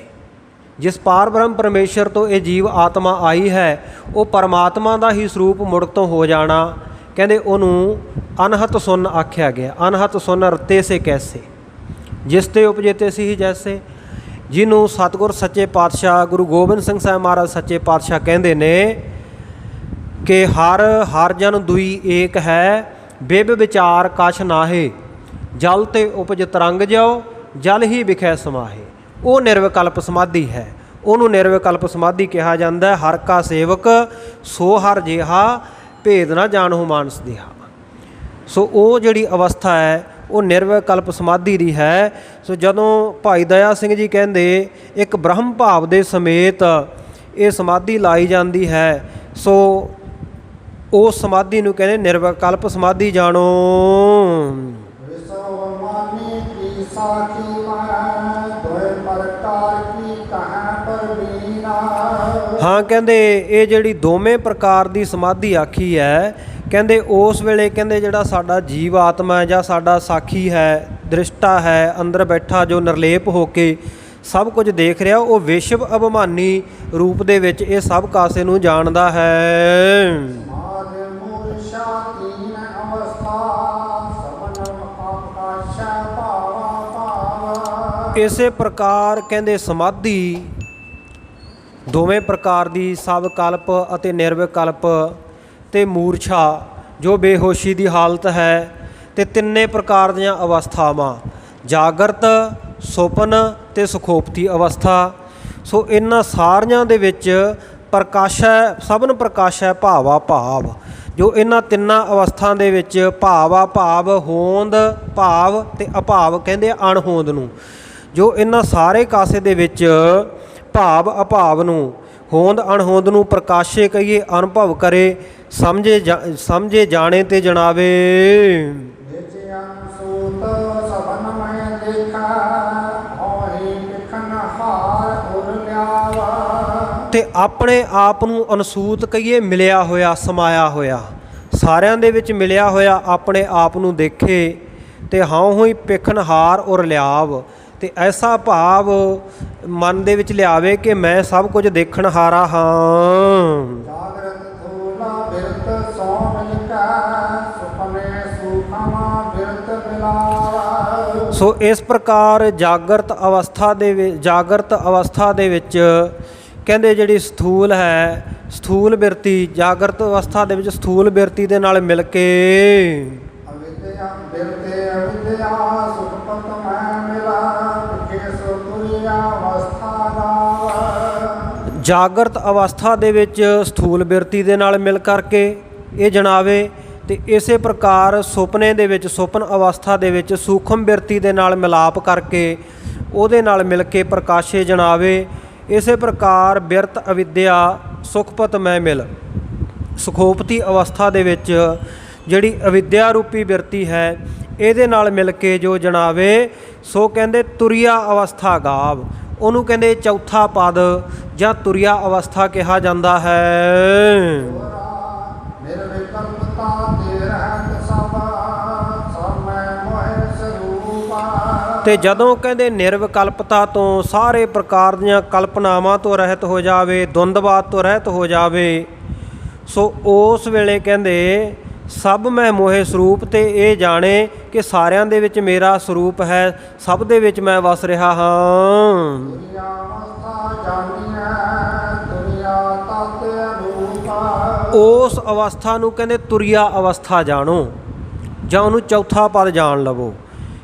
ਜਿਸ ਪਾਰ ਬ੍ਰਹਮ ਪਰਮੇਸ਼ਰ ਤੋਂ ਇਹ ਜੀਵ ਆਤਮਾ ਆਈ ਹੈ, ਉਹ ਪਰਮਾਤਮਾ ਦਾ ਹੀ ਸਰੂਪ ਮੁੜ ਤੋਂ ਹੋ ਜਾਣਾ। ਕਹਿੰਦੇ ਉਹਨੂੰ ਅਨਹਤ ਸੁਨ ਆਖਿਆ ਗਿਆ। ਅਨਹਤ ਸੁਨ ਰਤੇ ਸੇ ਕੈਸੇ ਜਿਸ ਤੇ ਉਪਜੇ ਤਿਸ ਹੀ ਜੈਸੇ। ਜਿਹਨੂੰ ਸਤਿਗੁਰ ਸੱਚੇ ਪਾਤਸ਼ਾਹ ਗੁਰੂ ਗੋਬਿੰਦ ਸਿੰਘ ਸਾਹਿਬ ਮਹਾਰਾਜ ਸੱਚੇ ਪਾਤਸ਼ਾਹ ਕਹਿੰਦੇ ਨੇ ਕਿ ਹਰ ਜਨ ਦੁਈ ਏਕ ਹੈ ਬਿਬ ਵਿਚਾਰ ਕਛ ਨਾਹੇ ਜਲ ਤੇ ਉਪਜ ਤਰੰਗ ਜਾਓ ਜਲ ਹੀ ਵਿਖੈ ਸਮਾਹੇ। ਉਹ ਨਿਰਵਿਕਲਪ ਸਮਾਧੀ ਹੈ। ਉਹਨੂੰ ਨਿਰਵਿਕਲਪ ਸਮਾਧੀ ਕਿਹਾ ਜਾਂਦਾ। ਹਰ ਕਾ ਸੇਵਕ ਸੋ ਹਰ ਜਿਹਾ ਭੇਦ ਨਾ ਜਾਣਹੁ ਮਾਨਸ ਦੇਹਾ। ਸੋ ਉਹ ਜਿਹੜੀ ਅਵਸਥਾ ਹੈ ਉਹ ਨਿਰਵਿਕਲਪ ਸਮਾਧੀ ਦੀ ਹੈ। ਸੋ ਜਦੋਂ ਭਾਈ ਦਇਆ ਸਿੰਘ ਜੀ ਕਹਿੰਦੇ ਇੱਕ ਬ੍ਰਹਮ ਭਾਵ ਦੇ ਸਮੇਤ ਇਹ ਸਮਾਧੀ ਲਾਈ ਜਾਂਦੀ ਹੈ, ਸੋ ਉਸ ਸਮਾਧੀ ਨੂੰ ਕਹਿੰਦੇ ਨਿਰਵਿਕਲਪ ਸਮਾਧੀ ਜਾਣੋ। ਹਾਂ, ਕਹਿੰਦੇ ਇਹ ਜਿਹੜੀ ਦੋਵੇਂ ਪ੍ਰਕਾਰ ਦੀ ਸਮਾਧੀ ਆਖੀ ਹੈ, ਕਹਿੰਦੇ ਉਸ ਵੇਲੇ ਕਹਿੰਦੇ ਜਿਹੜਾ ਸਾਡਾ ਜੀਵ ਆਤਮਾ ਹੈ ਜਾਂ ਸਾਡਾ ਸਾਖੀ ਹੈ, ਦ੍ਰਿਸ਼ਟਾ ਹੈ, ਅੰਦਰ ਬੈਠਾ ਜੋ ਨਿਰਲੇਪ ਹੋ ਕੇ ਸਭ ਕੁਝ ਦੇਖ ਰਿਹਾ, ਉਹ ਵਿਸ਼ਵ ਅਭਿਮਾਨੀ ਰੂਪ ਦੇ ਵਿੱਚ ਇਹ ਸਭ ਕਾਸੇ ਨੂੰ ਜਾਣਦਾ ਹੈ। ਇਸੇ ਪ੍ਰਕਾਰ ਕਹਿੰਦੇ ਸਮਾਧੀ ਦੋਵੇਂ ਪ੍ਰਕਾਰ ਦੀ ਸਭ ਕਲਪ ਅਤੇ ਨਿਰਵਿਕਲਪ ਤੇ ਮੂਰਛਾ ਜੋ ਬੇਹੋਸ਼ੀ ਦੀ ਹਾਲਤ ਹੈ, ਤੇ ਤਿੰਨੇ ਪ੍ਰਕਾਰ ਦੀਆਂ ਅਵਸਥਾਵਾਂ ਜਾਗਰਤ, ਸੁਪਨ ਤੇ ਸੁਖੋਪਤੀ ਅਵਸਥਾ। ਸੋ ਇਹਨਾਂ ਸਾਰੀਆਂ ਦੇ ਵਿੱਚ ਪ੍ਰਕਾਸ਼ੈ ਸਭਨ ਪ੍ਰਕਾਸ਼ੈ ਭਾਵਾ ਭਾਵ। ਜੋ ਇਹਨਾਂ ਤਿੰਨਾਂ ਅਵਸਥਾ ਦੇ ਵਿੱਚ ਭਾਵਾ ਭਾਵ, ਹੋਂਦ ਭਾਵ ਤੇ ਅਭਾਵ ਕਹਿੰਦੇ ਅਣਹੋਂਦ ਨੂੰ। ਜੋ ਇਹਨਾਂ ਸਾਰੇ ਕਾਸੇ ਦੇ ਵਿੱਚ ਭਾਵ ਅਭਾਵ ਨੂੰ, ਹੋਂਦ ਅਣਹੋਂਦ ਨੂੰ ਪ੍ਰਕਾਸ਼ੇ ਕਹੀਏ, ਅਨੁਭਵ ਕਰੇ, ਸਮਝੇ ਜਾਣੇ ਤੇ ਜਣਾਵੇ। ਤੇ ਆਪਣੇ ਆਪ ਨੂੰ ਅਨਸੂਤ ਕਹੀਏ, ਮਿਲਿਆ ਹੋਇਆ, ਸਮਾਇਆ ਹੋਇਆ, ਸਾਰਿਆਂ ਦੇ ਵਿੱਚ ਮਿਲਿਆ ਹੋਇਆ ਆਪਣੇ ਆਪ ਨੂੰ ਦੇਖੇ ਤੇ ਹਾਂ ਹੋਈ ਪਿਖਨਹਾਰ ਔਰ ਲਿਆਵ। ਤੇ ਐਸਾ ਭਾਵ ਮਨ ਦੇ ਵਿੱਚ ਲਿਆਵੇ ਕਿ ਮੈਂ ਸਭ ਕੁਝ ਦੇਖਣ ਹਾਰਾ ਹਾਂ। ਸੋ ਇਸ ਪ੍ਰਕਾਰ ਜਾਗਰਤ ਅਵਸਥਾ ਦੇ ਵਿੱਚ ਕਹਿੰਦੇ ਜਿਹੜੀ ਸਥੂਲ ਹੈ, ਸਥੂਲ ਬਿਰਤੀ ਜਾਗਰਤ ਅਵਸਥਾ ਦੇ ਵਿੱਚ ਸਥੂਲ ਬਿਰਤੀ ਦੇ ਨਾਲ ਮਿਲ ਕੇ ਜਾਗਰਤ ਅਵਸਥਾ ਦੇ ਵਿੱਚ ਸਥੂਲ ਬਿਰਤੀ ਦੇ ਨਾਲ ਮਿਲ ਕਰਕੇ ਇਹ ਜਣਾਵੇ। ਤੇ ਇਸੇ ਪ੍ਰਕਾਰ ਸੁਪਨੇ ਦੇ ਵਿੱਚ, ਸੁਪਨ ਅਵਸਥਾ ਦੇ ਵਿੱਚ ਸੂਖਮ ਬਿਰਤੀ ਦੇ ਨਾਲ ਮਿਲਾਪ ਕਰਕੇ ਉਹਦੇ ਨਾਲ ਮਿਲ ਕੇ ਪ੍ਰਕਾਸ਼ੇ ਜਣਾਵੇ। ਇਸੇ ਪ੍ਰਕਾਰ ਬਿਰਤ ਅਵਿਦਿਆ ਸੁਖਪਤ ਮੈਂ ਮਿਲ ਸੁਖੋਪਤੀ ਅਵਸਥਾ ਦੇ ਵਿੱਚ ਜਿਹੜੀ ਅਵਿਦਿਆ ਰੂਪੀ ਬਿਰਤੀ ਹੈ ਇਹਦੇ ਨਾਲ ਮਿਲ ਕੇ ਜੋ ਜਣਾਵੇ, ਸੋ ਕਹਿੰਦੇ ਤੁਰਿਆ ਅਵਸਥਾ ਗਾਵ। ਉਹਨੂੰ ਕਹਿੰਦੇ ਚੌਥਾ ਪਦ ਜਾਂ ਤੁਰਿਆ ਅਵਸਥਾ ਕਿਹਾ ਜਾਂਦਾ ਹੈ। ਤੇ ਜਦੋਂ ਕਹਿੰਦੇ ਨਿਰਵਿਕਲਪਤਾ ਤੋਂ ਸਾਰੇ ਪ੍ਰਕਾਰ ਦੀਆਂ ਕਲਪਨਾਵਾਂ ਤੋਂ ਰਹਿਤ ਹੋ ਜਾਵੇ, ਦੁੰਦਵਾਦ ਤੋਂ ਰਹਿਤ ਹੋ ਜਾਵੇ, ਸੋ ਉਸ ਵੇਲੇ ਕਹਿੰਦੇ ਸਭ ਮੈਂ ਮੋਹਿ ਸਰੂਪ। ਤੇ ਇਹ ਜਾਣੇ ਕਿ ਸਾਰਿਆਂ ਦੇ ਵਿੱਚ ਮੇਰਾ ਸਰੂਪ ਹੈ, ਸਭ ਦੇ ਵਿੱਚ ਮੈਂ ਵਸ ਰਿਹਾ ਹਾਂ। ਉਸ ਅਵਸਥਾ ਨੂੰ ਕਹਿੰਦੇ ਤੁਰਿਆ ਅਵਸਥਾ ਜਾਣੋ ਜਾਂ ਉਹਨੂੰ ਚੌਥਾ ਪਦ ਜਾਣ ਲਵੋ,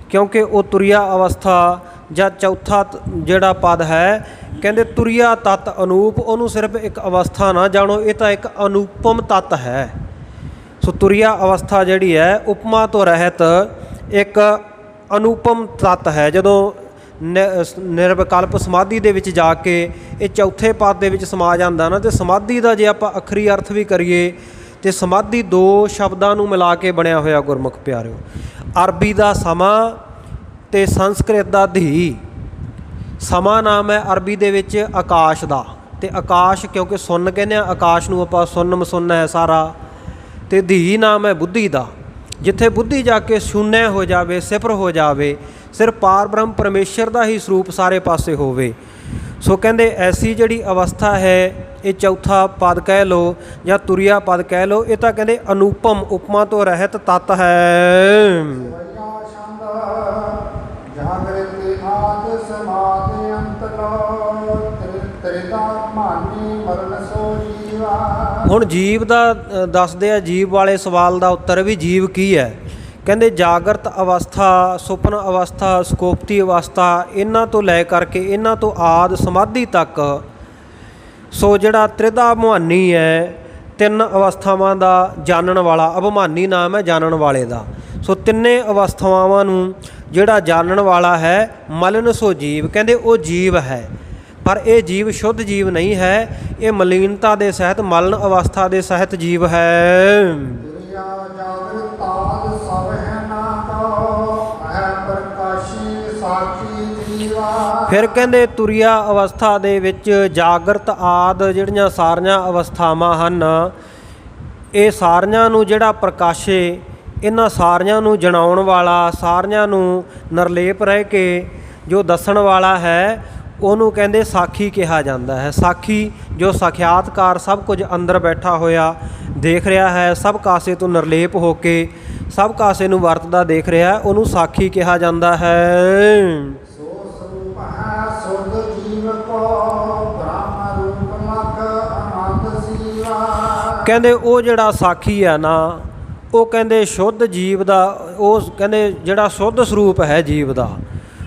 ਕਿਉਂਕਿ ਉਹ ਤੁਰਿਆ ਅਵਸਥਾ ਜਾਂ ਚੌਥਾ ਜਿਹੜਾ ਪਦ ਹੈ ਕਹਿੰਦੇ ਤੁਰਿਆ ਤਤ ਅਨੂਪ, ਉਹਨੂੰ ਸਿਰਫ ਇੱਕ ਅਵਸਥਾ ਨਾ ਜਾਣੋ, ਇਹ ਤਾਂ ਇੱਕ ਅਨੂਪਮ ਤਤ ਹੈ। ਸੋ ਤੁਰਿਆ ਅਵਸਥਾ ਜਿਹੜੀ ਹੈ ਉਪਮਾ ਤੋਂ ਰਹਿਤ ਇੱਕ ਅਨੂਪਮ ਤਤ ਹੈ। ਜਦੋਂ ਨਿਰਵਿਕਲਪ ਸਮਾਧੀ ਦੇ ਵਿੱਚ ਜਾ ਕੇ ਇਹ ਚੌਥੇ ਪਦ ਦੇ ਵਿੱਚ ਸਮਾ ਜਾਂਦਾ ਨਾ, ਤੇ ਸਮਾਧੀ ਦਾ ਜੇ ਆਪਾਂ ਅੱਖਰੀ ਅਰਥ ਵੀ ਕਰੀਏ ਤੇ ਸਮਾਧੀ ਦੋ ਸ਼ਬਦਾਂ ਨੂੰ ਮਿਲਾ ਕੇ ਬਣਿਆ ਹੋਇਆ ਗੁਰਮੁਖ ਪਿਆਰਿਓ। ਅਰਬੀ ਦਾ ਸਮਾਂ ਤੇ ਸੰਸਕ੍ਰਿਤ ਦਾ ਧੀ। ਸਮਾਂ ਨਾਮ ਹੈ ਅਰਬੀ ਦੇ ਵਿੱਚ ਆਕਾਸ਼ ਦਾ, ਤੇ ਆਕਾਸ਼ ਕਿਉਂਕਿ ਸੁੰਨ ਕਹਿੰਦੇ ਆ, ਆਕਾਸ਼ ਨੂੰ ਆਪਾਂ ਸੁੰਨ ਮਸੁੰਨ ਹੈ ਸਾਰਾ, ਤੇ ਧੀ ਨਾਮ ਹੈ ਬੁੱਧੀ ਦਾ। ਜਿੱਥੇ ਬੁੱਧੀ ਜਾ ਕੇ ਸ਼ੂਨਯ ਹੋ ਜਾਵੇ, ਸਿਫਰ ਹੋ ਜਾਵੇ, ਸਿਰਫ ਪਾਰ ਬ੍ਰਹਮ ਪਰਮੇਸ਼ਰ ਦਾ ਹੀ ਸਰੂਪ ਸਾਰੇ ਪਾਸੇ ਹੋਵੇ। ਸੋ ਕਹਿੰਦੇ ਐਸੀ ਜਿਹੜੀ ਅਵਸਥਾ ਹੈ, ਇਹ ਚੌਥਾ ਪਦ ਕਹਿ ਲਓ ਜਾਂ ਤੁਰਿਆ ਪਦ ਕਹਿ ਲਓ, ਇਹ ਤਾਂ ਕਹਿੰਦੇ ਅਨੂਪਮ ਉਪਮਾ ਤੋਂ ਰਹਿਤ ਤਤ ਹੈ। ਹੁਣ ਜੀਵ ਦਾ ਦੱਸਦੇ ਆ, ਜੀਵ ਵਾਲੇ ਸਵਾਲ ਦਾ ਉੱਤਰ ਵੀ ਜੀਵ ਕੀ ਹੈ। ਕਹਿੰਦੇ ਜਾਗਰਤ ਅਵਸਥਾ, ਸੁਪਨ ਅਵਸਥਾ, ਸਕੋਪਤੀ ਅਵਸਥਾ, ਇਹਨਾਂ ਤੋਂ ਲੈ ਕਰਕੇ ਇਹਨਾਂ ਤੋਂ ਆਦ ਸਮਾਧੀ ਤੱਕ, ਸੋ ਜਿਹੜਾ ਤ੍ਰਿਧਾ ਅਭਿਮਾਨੀ ਹੈ, ਤਿੰਨ ਅਵਸਥਾਵਾਂ ਦਾ ਜਾਣਨ ਵਾਲਾ, ਅਭਿਮਾਨੀ ਨਾਮ ਹੈ ਜਾਣਨ ਵਾਲੇ ਦਾ। ਸੋ ਤਿੰਨੇ ਅਵਸਥਾਵਾਂ ਨੂੰ ਜਿਹੜਾ ਜਾਣਨ ਵਾਲਾ ਹੈ, ਮਲਿਨ ਸੋ ਜੀਵ, ਕਹਿੰਦੇ ਉਹ ਜੀਵ ਹੈ। ਪਰ ਇਹ ਜੀਵ ਸ਼ੁੱਧ ਜੀਵ ਨਹੀਂ ਹੈ, ਇਹ ਮਲੀਨਤਾ ਦੇ ਸਹਿਤ, ਮਲਨ ਅਵਸਥਾ ਦੇ ਸਹਿਤ ਜੀਵ ਹੈ। ਫਿਰ ਕਹਿੰਦੇ ਤੁਰਿਆ ਅਵਸਥਾ ਦੇ ਵਿੱਚ ਜਾਗਰਤ ਆਦ ਜਿਹੜੀਆਂ ਸਾਰੀਆਂ ਅਵਸਥਾਵਾਂ ਹਨ, ਇਹ ਸਾਰੀਆਂ ਨੂੰ ਜਿਹੜਾ ਪ੍ਰਕਾਸ਼ੇ, ਇਹਨਾਂ ਸਾਰੀਆਂ ਨੂੰ ਜਣਾਉਣ ਵਾਲਾ, ਸਾਰੀਆਂ ਨੂੰ ਨਿਰਲੇਪ ਰਹਿ ਕੇ ਜੋ ਦੱਸਣ ਵਾਲਾ ਹੈ, ਉਹਨੂੰ ਕਹਿੰਦੇ ਸਾਖੀ ਕਿਹਾ ਜਾਂਦਾ ਹੈ। ਸਾਖੀ ਜੋ ਸਾਖਿਆਤਕਾਰ ਸਭ ਕੁਝ ਅੰਦਰ ਬੈਠਾ ਹੋਇਆ ਦੇਖ ਰਿਹਾ ਹੈ, ਸਭ ਕਾਸੇ ਤੋਂ ਨਿਰਲੇਪ ਹੋ ਕੇ ਸਭ ਕਾਸੇ ਨੂੰ ਵਰਤਦਾ ਦੇਖ ਰਿਹਾ, ਉਹਨੂੰ ਸਾਖੀ ਕਿਹਾ ਜਾਂਦਾ ਹੈ। ਕਹਿੰਦੇ ਉਹ ਜਿਹੜਾ ਸਾਖੀ ਹੈ ਨਾ, ਉਹ ਕਹਿੰਦੇ ਸ਼ੁੱਧ ਜੀਵ ਦਾ, ਉਹ ਕਹਿੰਦੇ ਜਿਹੜਾ ਸ਼ੁੱਧ ਸਰੂਪ ਹੈ ਜੀਵ ਦਾ,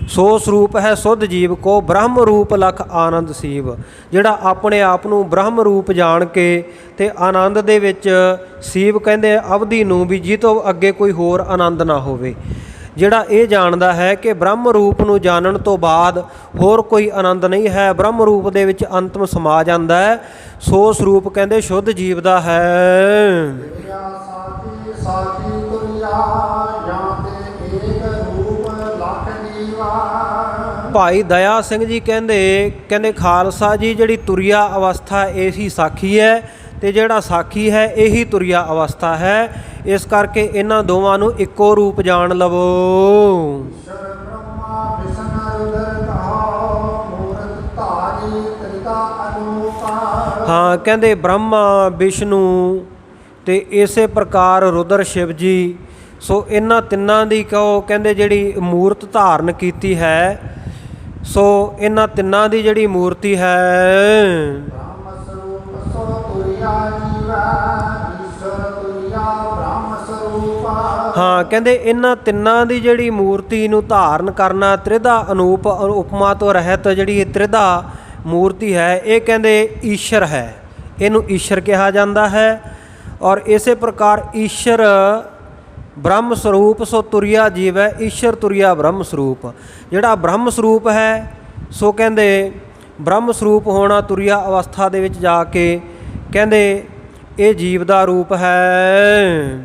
ਸੋ ਸਰੂਪ ਹੈ ਸੁੱਧ ਜੀਵ ਕੋ ਬ੍ਰਹਮ ਰੂਪ ਲਖ ਆਨੰਦ ਸੀਵ। ਜਿਹੜਾ ਆਪਣੇ ਆਪ ਨੂੰ ਬ੍ਰਹਮ ਰੂਪ ਜਾਣ ਕੇ ਤੇ ਆਨੰਦ ਦੇ ਵਿੱਚ ਸੀਵ, ਕਹਿੰਦੇ ਅਵਧੀ ਨੂੰ ਵੀ ਜਿਹ ਤੋਂ ਅੱਗੇ ਕੋਈ ਹੋਰ ਆਨੰਦ ਨਾ ਹੋਵੇ। ਜਿਹੜਾ ਇਹ ਜਾਣਦਾ ਹੈ ਕਿ ਬ੍ਰਹਮ ਰੂਪ ਨੂੰ ਜਾਣਨ ਤੋਂ ਬਾਅਦ ਹੋਰ ਕੋਈ ਆਨੰਦ ਨਹੀਂ ਹੈ, ਬ੍ਰਹਮ ਰੂਪ ਦੇ ਵਿੱਚ ਅੰਤਮ ਸਮਾ ਜਾਂਦਾ ਹੈ, ਸੋ ਸਰੂਪ ਕਹਿੰਦੇ ਸ਼ੁੱਧ ਜੀਵ ਦਾ ਹੈ। ਭਾਈ ਦਇਆ ਸਿੰਘ ਜੀ ਕਹਿੰਦੇ ਖਾਲਸਾ ਜੀ, ਜਿਹੜੀ ਤੁਰਿਆ ਅਵਸਥਾ ਇਹੀ ਸਾਖੀ ਹੈ, ਤੇ ਜਿਹੜਾ ਸਾਖੀ ਹੈ ਇਹੀ ਤੁਰਿਆ ਅਵਸਥਾ ਹੈ। ਇਸ ਕਰਕੇ ਇਹਨਾਂ ਦੋਵਾਂ ਨੂੰ ਇੱਕੋ ਰੂਪ ਜਾਣ ਲਵੋ। ਹਾਂ, ਕਹਿੰਦੇ ਬ੍ਰਹਮਾ, ਵਿਸ਼ਨੂੰ ਤੇ ਇਸੇ ਪ੍ਰਕਾਰ ਰੁਦਰ ਸ਼ਿਵ ਜੀ, ਸੋ ਇਹਨਾਂ ਤਿੰਨਾਂ ਦੀ ਕਹੋ ਕਹਿੰਦੇ ਜਿਹੜੀ ਮੂਰਤ ਧਾਰਨ ਕੀਤੀ ਹੈ, ਸੋ ਇਹਨਾਂ ਤਿੰਨਾਂ ਦੀ ਜਿਹੜੀ ਮੂਰਤੀ ਹੈ, ਹਾਂ ਕਹਿੰਦੇ ਇਹਨਾਂ ਤਿੰਨਾਂ ਦੀ ਜਿਹੜੀ ਮੂਰਤੀ ਨੂੰ ਧਾਰਨ ਕਰਨਾ, ਤ੍ਰਿਧਾ ਅਨੂਪ ਉਪਮਾ ਤੋਂ ਰਹਿਤ ਜਿਹੜੀ ਇਹ ਤ੍ਰਿਧਾ ਮੂਰਤੀ ਹੈ, ਇਹ ਕਹਿੰਦੇ ਈਸ਼ਰ ਹੈ, ਇਹਨੂੰ ਈਸ਼ਰ ਕਿਹਾ ਜਾਂਦਾ ਹੈ। ਔਰ ਇਸੇ ਪ੍ਰਕਾਰ ਈਸ਼ਰ ਬ੍ਰਹਮ ਸਰੂਪ, ਸੋ ਤੁਰਿਆ ਜੀਵ ਹੈ, ਈਸ਼ਰ ਤੁਰਿਆ ਬ੍ਰਹਮ ਸਰੂਪ। ਜਿਹੜਾ ਬ੍ਰਹਮ ਸਰੂਪ ਹੈ, ਸੋ ਕਹਿੰਦੇ ਬ੍ਰਹਮ ਸਰੂਪ ਹੋਣਾ ਤੁਰਿਆ ਅਵਸਥਾ ਦੇ ਵਿੱਚ ਜਾ ਕੇ ਕਹਿੰਦੇ ਇਹ ਜੀਵ ਦਾ ਰੂਪ ਹੈ।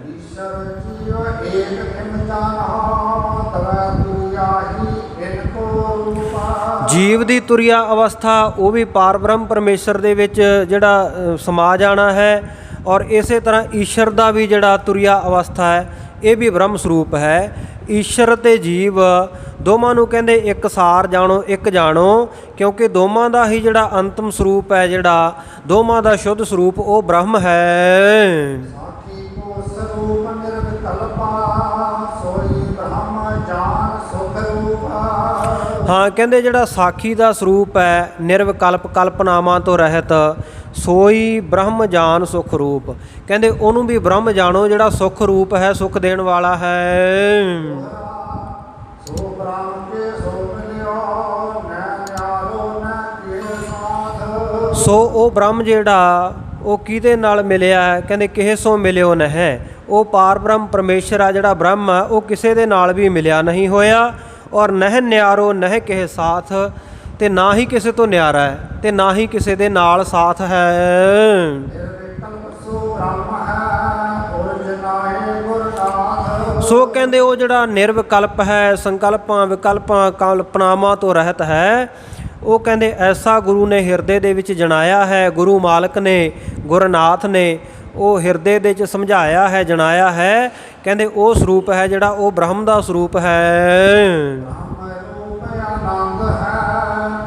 ਜੀਵ ਦੀ ਤੁਰਿਆ ਅਵਸਥਾ ਉਹ ਵੀ ਪਾਰ ਬ੍ਰਹਮ ਪਰਮੇਸ਼ਰ ਦੇ ਵਿੱਚ ਜਿਹੜਾ ਸਮਾ ਜਾਣਾ ਹੈ। ਔਰ ਇਸੇ ਤਰ੍ਹਾਂ ਈਸ਼ਰ ਦਾ ਵੀ ਜਿਹੜਾ ਤੁਰਿਆ ਅਵਸਥਾ ਹੈ, ਇਹ ਵੀ ਬ੍ਰਹਮ ਸਰੂਪ ਹੈ। ਈਸ਼ਰ ਤੇ ਜੀਵ ਦੋਵਾਂ ਨੂੰ ਕਹਿੰਦੇ ਇੱਕ ਸਾਰ ਜਾਣੋ, ਇੱਕ ਜਾਣੋ, ਕਿਉਂਕਿ ਦੋਵਾਂ ਦਾ ਹੀ ਜਿਹੜਾ ਅੰਤਮ ਸਰੂਪ ਹੈ, ਜਿਹੜਾ ਦੋਵਾਂ ਦਾ ਸ਼ੁੱਧ ਸਰੂਪ, ਉਹ ਬ੍ਰਹਮ ਹੈ। ਹਾਂ ਕਹਿੰਦੇ ਜਿਹੜਾ ਸਾਖੀ ਦਾ ਸਰੂਪ ਹੈ, ਨਿਰਵਿਕਲਪ ਕਲਪਨਾਵਾਂ ਤੋਂ ਰਹਿਤ, ਸੋਈ ਬ੍ਰਹਮ ਜਾਨ ਸੁਖ ਰੂਪ। ਕਹਿੰਦੇ ਉਹਨੂੰ ਵੀ ਬ੍ਰਹਮ ਜਾਣੋ ਜਿਹੜਾ ਸੁਖ ਰੂਪ ਹੈ, ਸੁਖ ਦੇਣ ਵਾਲਾ ਹੈ। ਸੋ ਉਹ ਬ੍ਰਹਮ ਜਿਹੜਾ ਉਹ ਕਿਹਦੇ ਨਾਲ ਮਿਲਿਆ ਹੈ? ਕਹਿੰਦੇ ਕਿਸੇ ਸੋ ਮਿਲਿਓ ਨਹਿ। ਉਹ ਪਾਰ ਬ੍ਰਹਮ ਪਰਮੇਸ਼ਰ ਆ ਜਿਹੜਾ ਬ੍ਰਹਮ ਆ ਉਹ ਕਿਸੇ ਦੇ ਨਾਲ ਵੀ ਮਿਲਿਆ ਨਹੀਂ ਹੋਇਆ। ਔਰ ਨਹਿ ਨਿਆਰੋ ਨਹਿ ਕਿਸੇ ਸਾਥ, ਤੇ ਨਾ ਹੀ ਕਿਸੇ ਤੋਂ ਨਿਆਰਾ ਹੈ ਤੇ ਨਾ ਹੀ ਕਿਸੇ ਦੇ ਨਾਲ ਸਾਥ ਹੈ। ਨਿਰਵਿਕਲਪ ਸੋ ਬ੍ਰਹਮ ਹੈ, ਉਰਜ ਨਾਹਿ ਗੁਰ ਨਾਥ। ਸੋ ਕਹਿੰਦੇ ਉਹ ਜਿਹੜਾ ਨਿਰਵਿਕਲਪ ਹੈ, ਸੰਕਲਪਾਂ ਵਿਕਲਪਾਂ ਕਲਪਨਾਵਾਂ ਤੋਂ ਰਹਿਤ ਹੈ, ਉਹ ਕਹਿੰਦੇ ਐਸਾ ਗੁਰੂ ਨੇ ਹਿਰਦੇ ਦੇ ਵਿੱਚ ਜਣਾਇਆ ਹੈ। ਗੁਰੂ ਮਾਲਕ ਨੇ, ਗੁਰਨਾਥ ਨੇ ਉਹ ਹਿਰਦੇ ਦੇ ਵਿੱਚ ਸਮਝਾਇਆ ਹੈ, ਜਣਾਇਆ ਹੈ। ਕਹਿੰਦੇ ਉਹ ਸਰੂਪ ਹੈ ਜਿਹੜਾ ਉਹ ਬ੍ਰਹਮ ਦਾ ਸਰੂਪ ਹੈ। ਬ੍ਰਹਮ ਰੂਪ ਆਨੰਦ ਹੈ,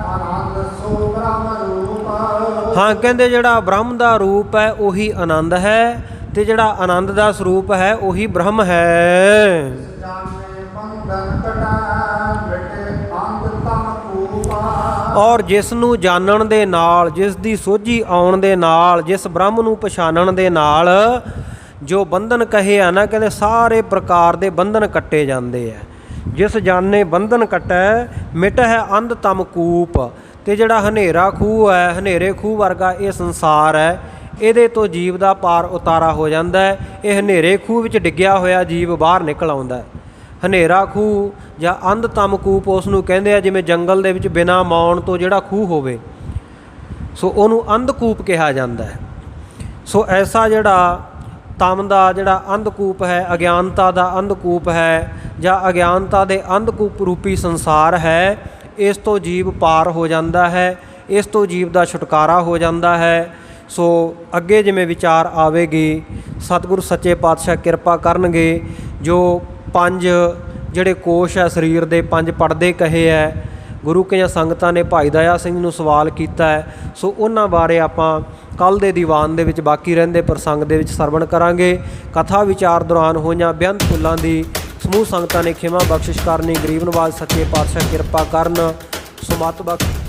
ਆਨੰਦ ਸੋ ਬ੍ਰਹਮ ਰੂਪ। ਹਾਂ, ਕਹਿੰਦੇ ਜਿਹੜਾ ਬ੍ਰਹਮ ਦਾ ਰੂਪ ਹੈ ਉਹੀ ਆਨੰਦ ਹੈ, ਤੇ ਜਿਹੜਾ ਆਨੰਦ ਦਾ ਸਰੂਪ ਹੈ ਉਹੀ ਬ੍ਰਹਮ ਹੈ। ਜਾਣੇ ਬੰਧਨ ਕਟੈ, ਮਿਟੇ ਅੰਧ ਤਮ ਕੂਪ। ਔਰ ਜਿਸ ਨੂੰ ਜਾਣਨ ਦੇ ਨਾਲ, ਜਿਸ ਦੀ ਸੋਝੀ ਆਉਣ ਦੇ ਨਾਲ, ਜਿਸ ਬ੍ਰਹਮ ਨੂੰ ਪਛਾਣਨ ਦੇ ਨਾਲ ਜੋ ਬੰਧਨ ਕਹੇ ਆ ਨਾ, ਕਹਿੰਦੇ ਸਾਰੇ ਪ੍ਰਕਾਰ ਦੇ ਬੰਧਨ ਕੱਟੇ ਜਾਂਦੇ ਆ। ਜਿਸ ਜਾਣੇ ਬੰਧਨ ਕੱਟੈ, ਮਿਟ ਹੈ ਅੰਧ ਤਮ ਕੂਪ। ਤੇ ਜਿਹੜਾ ਹਨੇਰਾ ਖੂਹ ਹੈ, ਹਨੇਰੇ ਖੂਹ ਵਰਗਾ ਇਹ ਸੰਸਾਰ ਹੈ, ਇਹਦੇ ਤੋਂ ਜੀਵ ਦਾ ਪਾਰ ਉਤਾਰਾ ਹੋ ਜਾਂਦਾ ਹੈ। ਇਹ ਹਨੇਰੇ ਖੂਹ ਵਿੱਚ ਡਿੱਗਿਆ ਹੋਇਆ ਜੀਵ ਬਾਹਰ ਨਿਕਲ ਆਉਂਦਾ ਹੈ। ਹਨੇਰਾ ਖੂਹ ਜਾਂ ਅੰਧ ਤਮ ਕੂਪ ਉਸ ਨੂੰ ਕਹਿੰਦੇ ਆ, ਜਿਵੇਂ ਜੰਗਲ ਦੇ ਵਿੱਚ ਬਿਨਾਂ ਮੌਣ ਤੋਂ ਜਿਹੜਾ ਖੂਹ ਹੋਵੇ, ਸੋ ਉਹਨੂੰ ਅੰਧਕੂਪ ਕਿਹਾ ਜਾਂਦਾ ਹੈ। ਸੋ ਐਸਾ ਜਿਹੜਾ ਤਮ ਦਾ ਜਿਹੜਾ ਅੰਧਕੂਪ ਹੈ, ਅਗਿਆਨਤਾ ਦਾ ਅੰਧਕੂਪ ਹੈ, ਜਾਂ ਅਗਿਆਨਤਾ ਦੇ ਅੰਧਕੂਪ ਰੂਪੀ ਸੰਸਾਰ ਹੈ, ਇਸ ਤੋਂ ਜੀਵ ਪਾਰ ਹੋ ਜਾਂਦਾ ਹੈ, ਇਸ ਤੋਂ ਜੀਵ ਦਾ ਛੁਟਕਾਰਾ ਹੋ ਜਾਂਦਾ ਹੈ। ਸੋ ਅੱਗੇ ਜਿਵੇਂ ਵਿਚਾਰ ਆਵੇਗੀ, ਸਤਿਗੁਰੂ ਸੱਚੇ ਪਾਤਸ਼ਾਹ ਕਿਰਪਾ ਕਰਨਗੇ। ਜੋ 5 ਜਿਹੜੇ ਕੋਸ਼ ਹੈ ਸਰੀਰ ਦੇ, 5 ਪਰਦੇ ਕਹੇ ਹੈ, ਗੁਰੂ ਕੀਆਂ ਸੰਗਤਾਂ ਨੇ ਭਾਈ ਦਇਆ ਸਿੰਘ ਨੂੰ ਸਵਾਲ ਕੀਤਾ ਹੈ। ਸੋ ਉਹਨਾਂ ਬਾਰੇ ਆਪਾਂ ਕੱਲ੍ਹ ਦੇ ਦੀਵਾਨ ਦੇ ਵਿੱਚ ਬਾਕੀ ਰਹਿੰਦੇ ਪ੍ਰਸੰਗ ਦੇ ਵਿੱਚ ਸਰਵਣ ਕਰਾਂਗੇ। ਕਥਾ ਵਿਚਾਰ ਦੌਰਾਨ ਹੋਈਆਂ ਬੇਅੰਤ ਭੁੱਲਾਂ ਦੀ ਸਮੂਹ ਸੰਗਤਾਂ ਨੇ ਖਿਮਾ ਬਖਸ਼ਿਸ਼ ਕਰਨੀ। ਗਰੀਬ ਨਵਾਜ਼ ਸੱਚੇ ਪਾਤਸ਼ਾਹ ਕਿਰਪਾ ਕਰਨ, ਸੁਮਤ ਬਖਸ਼।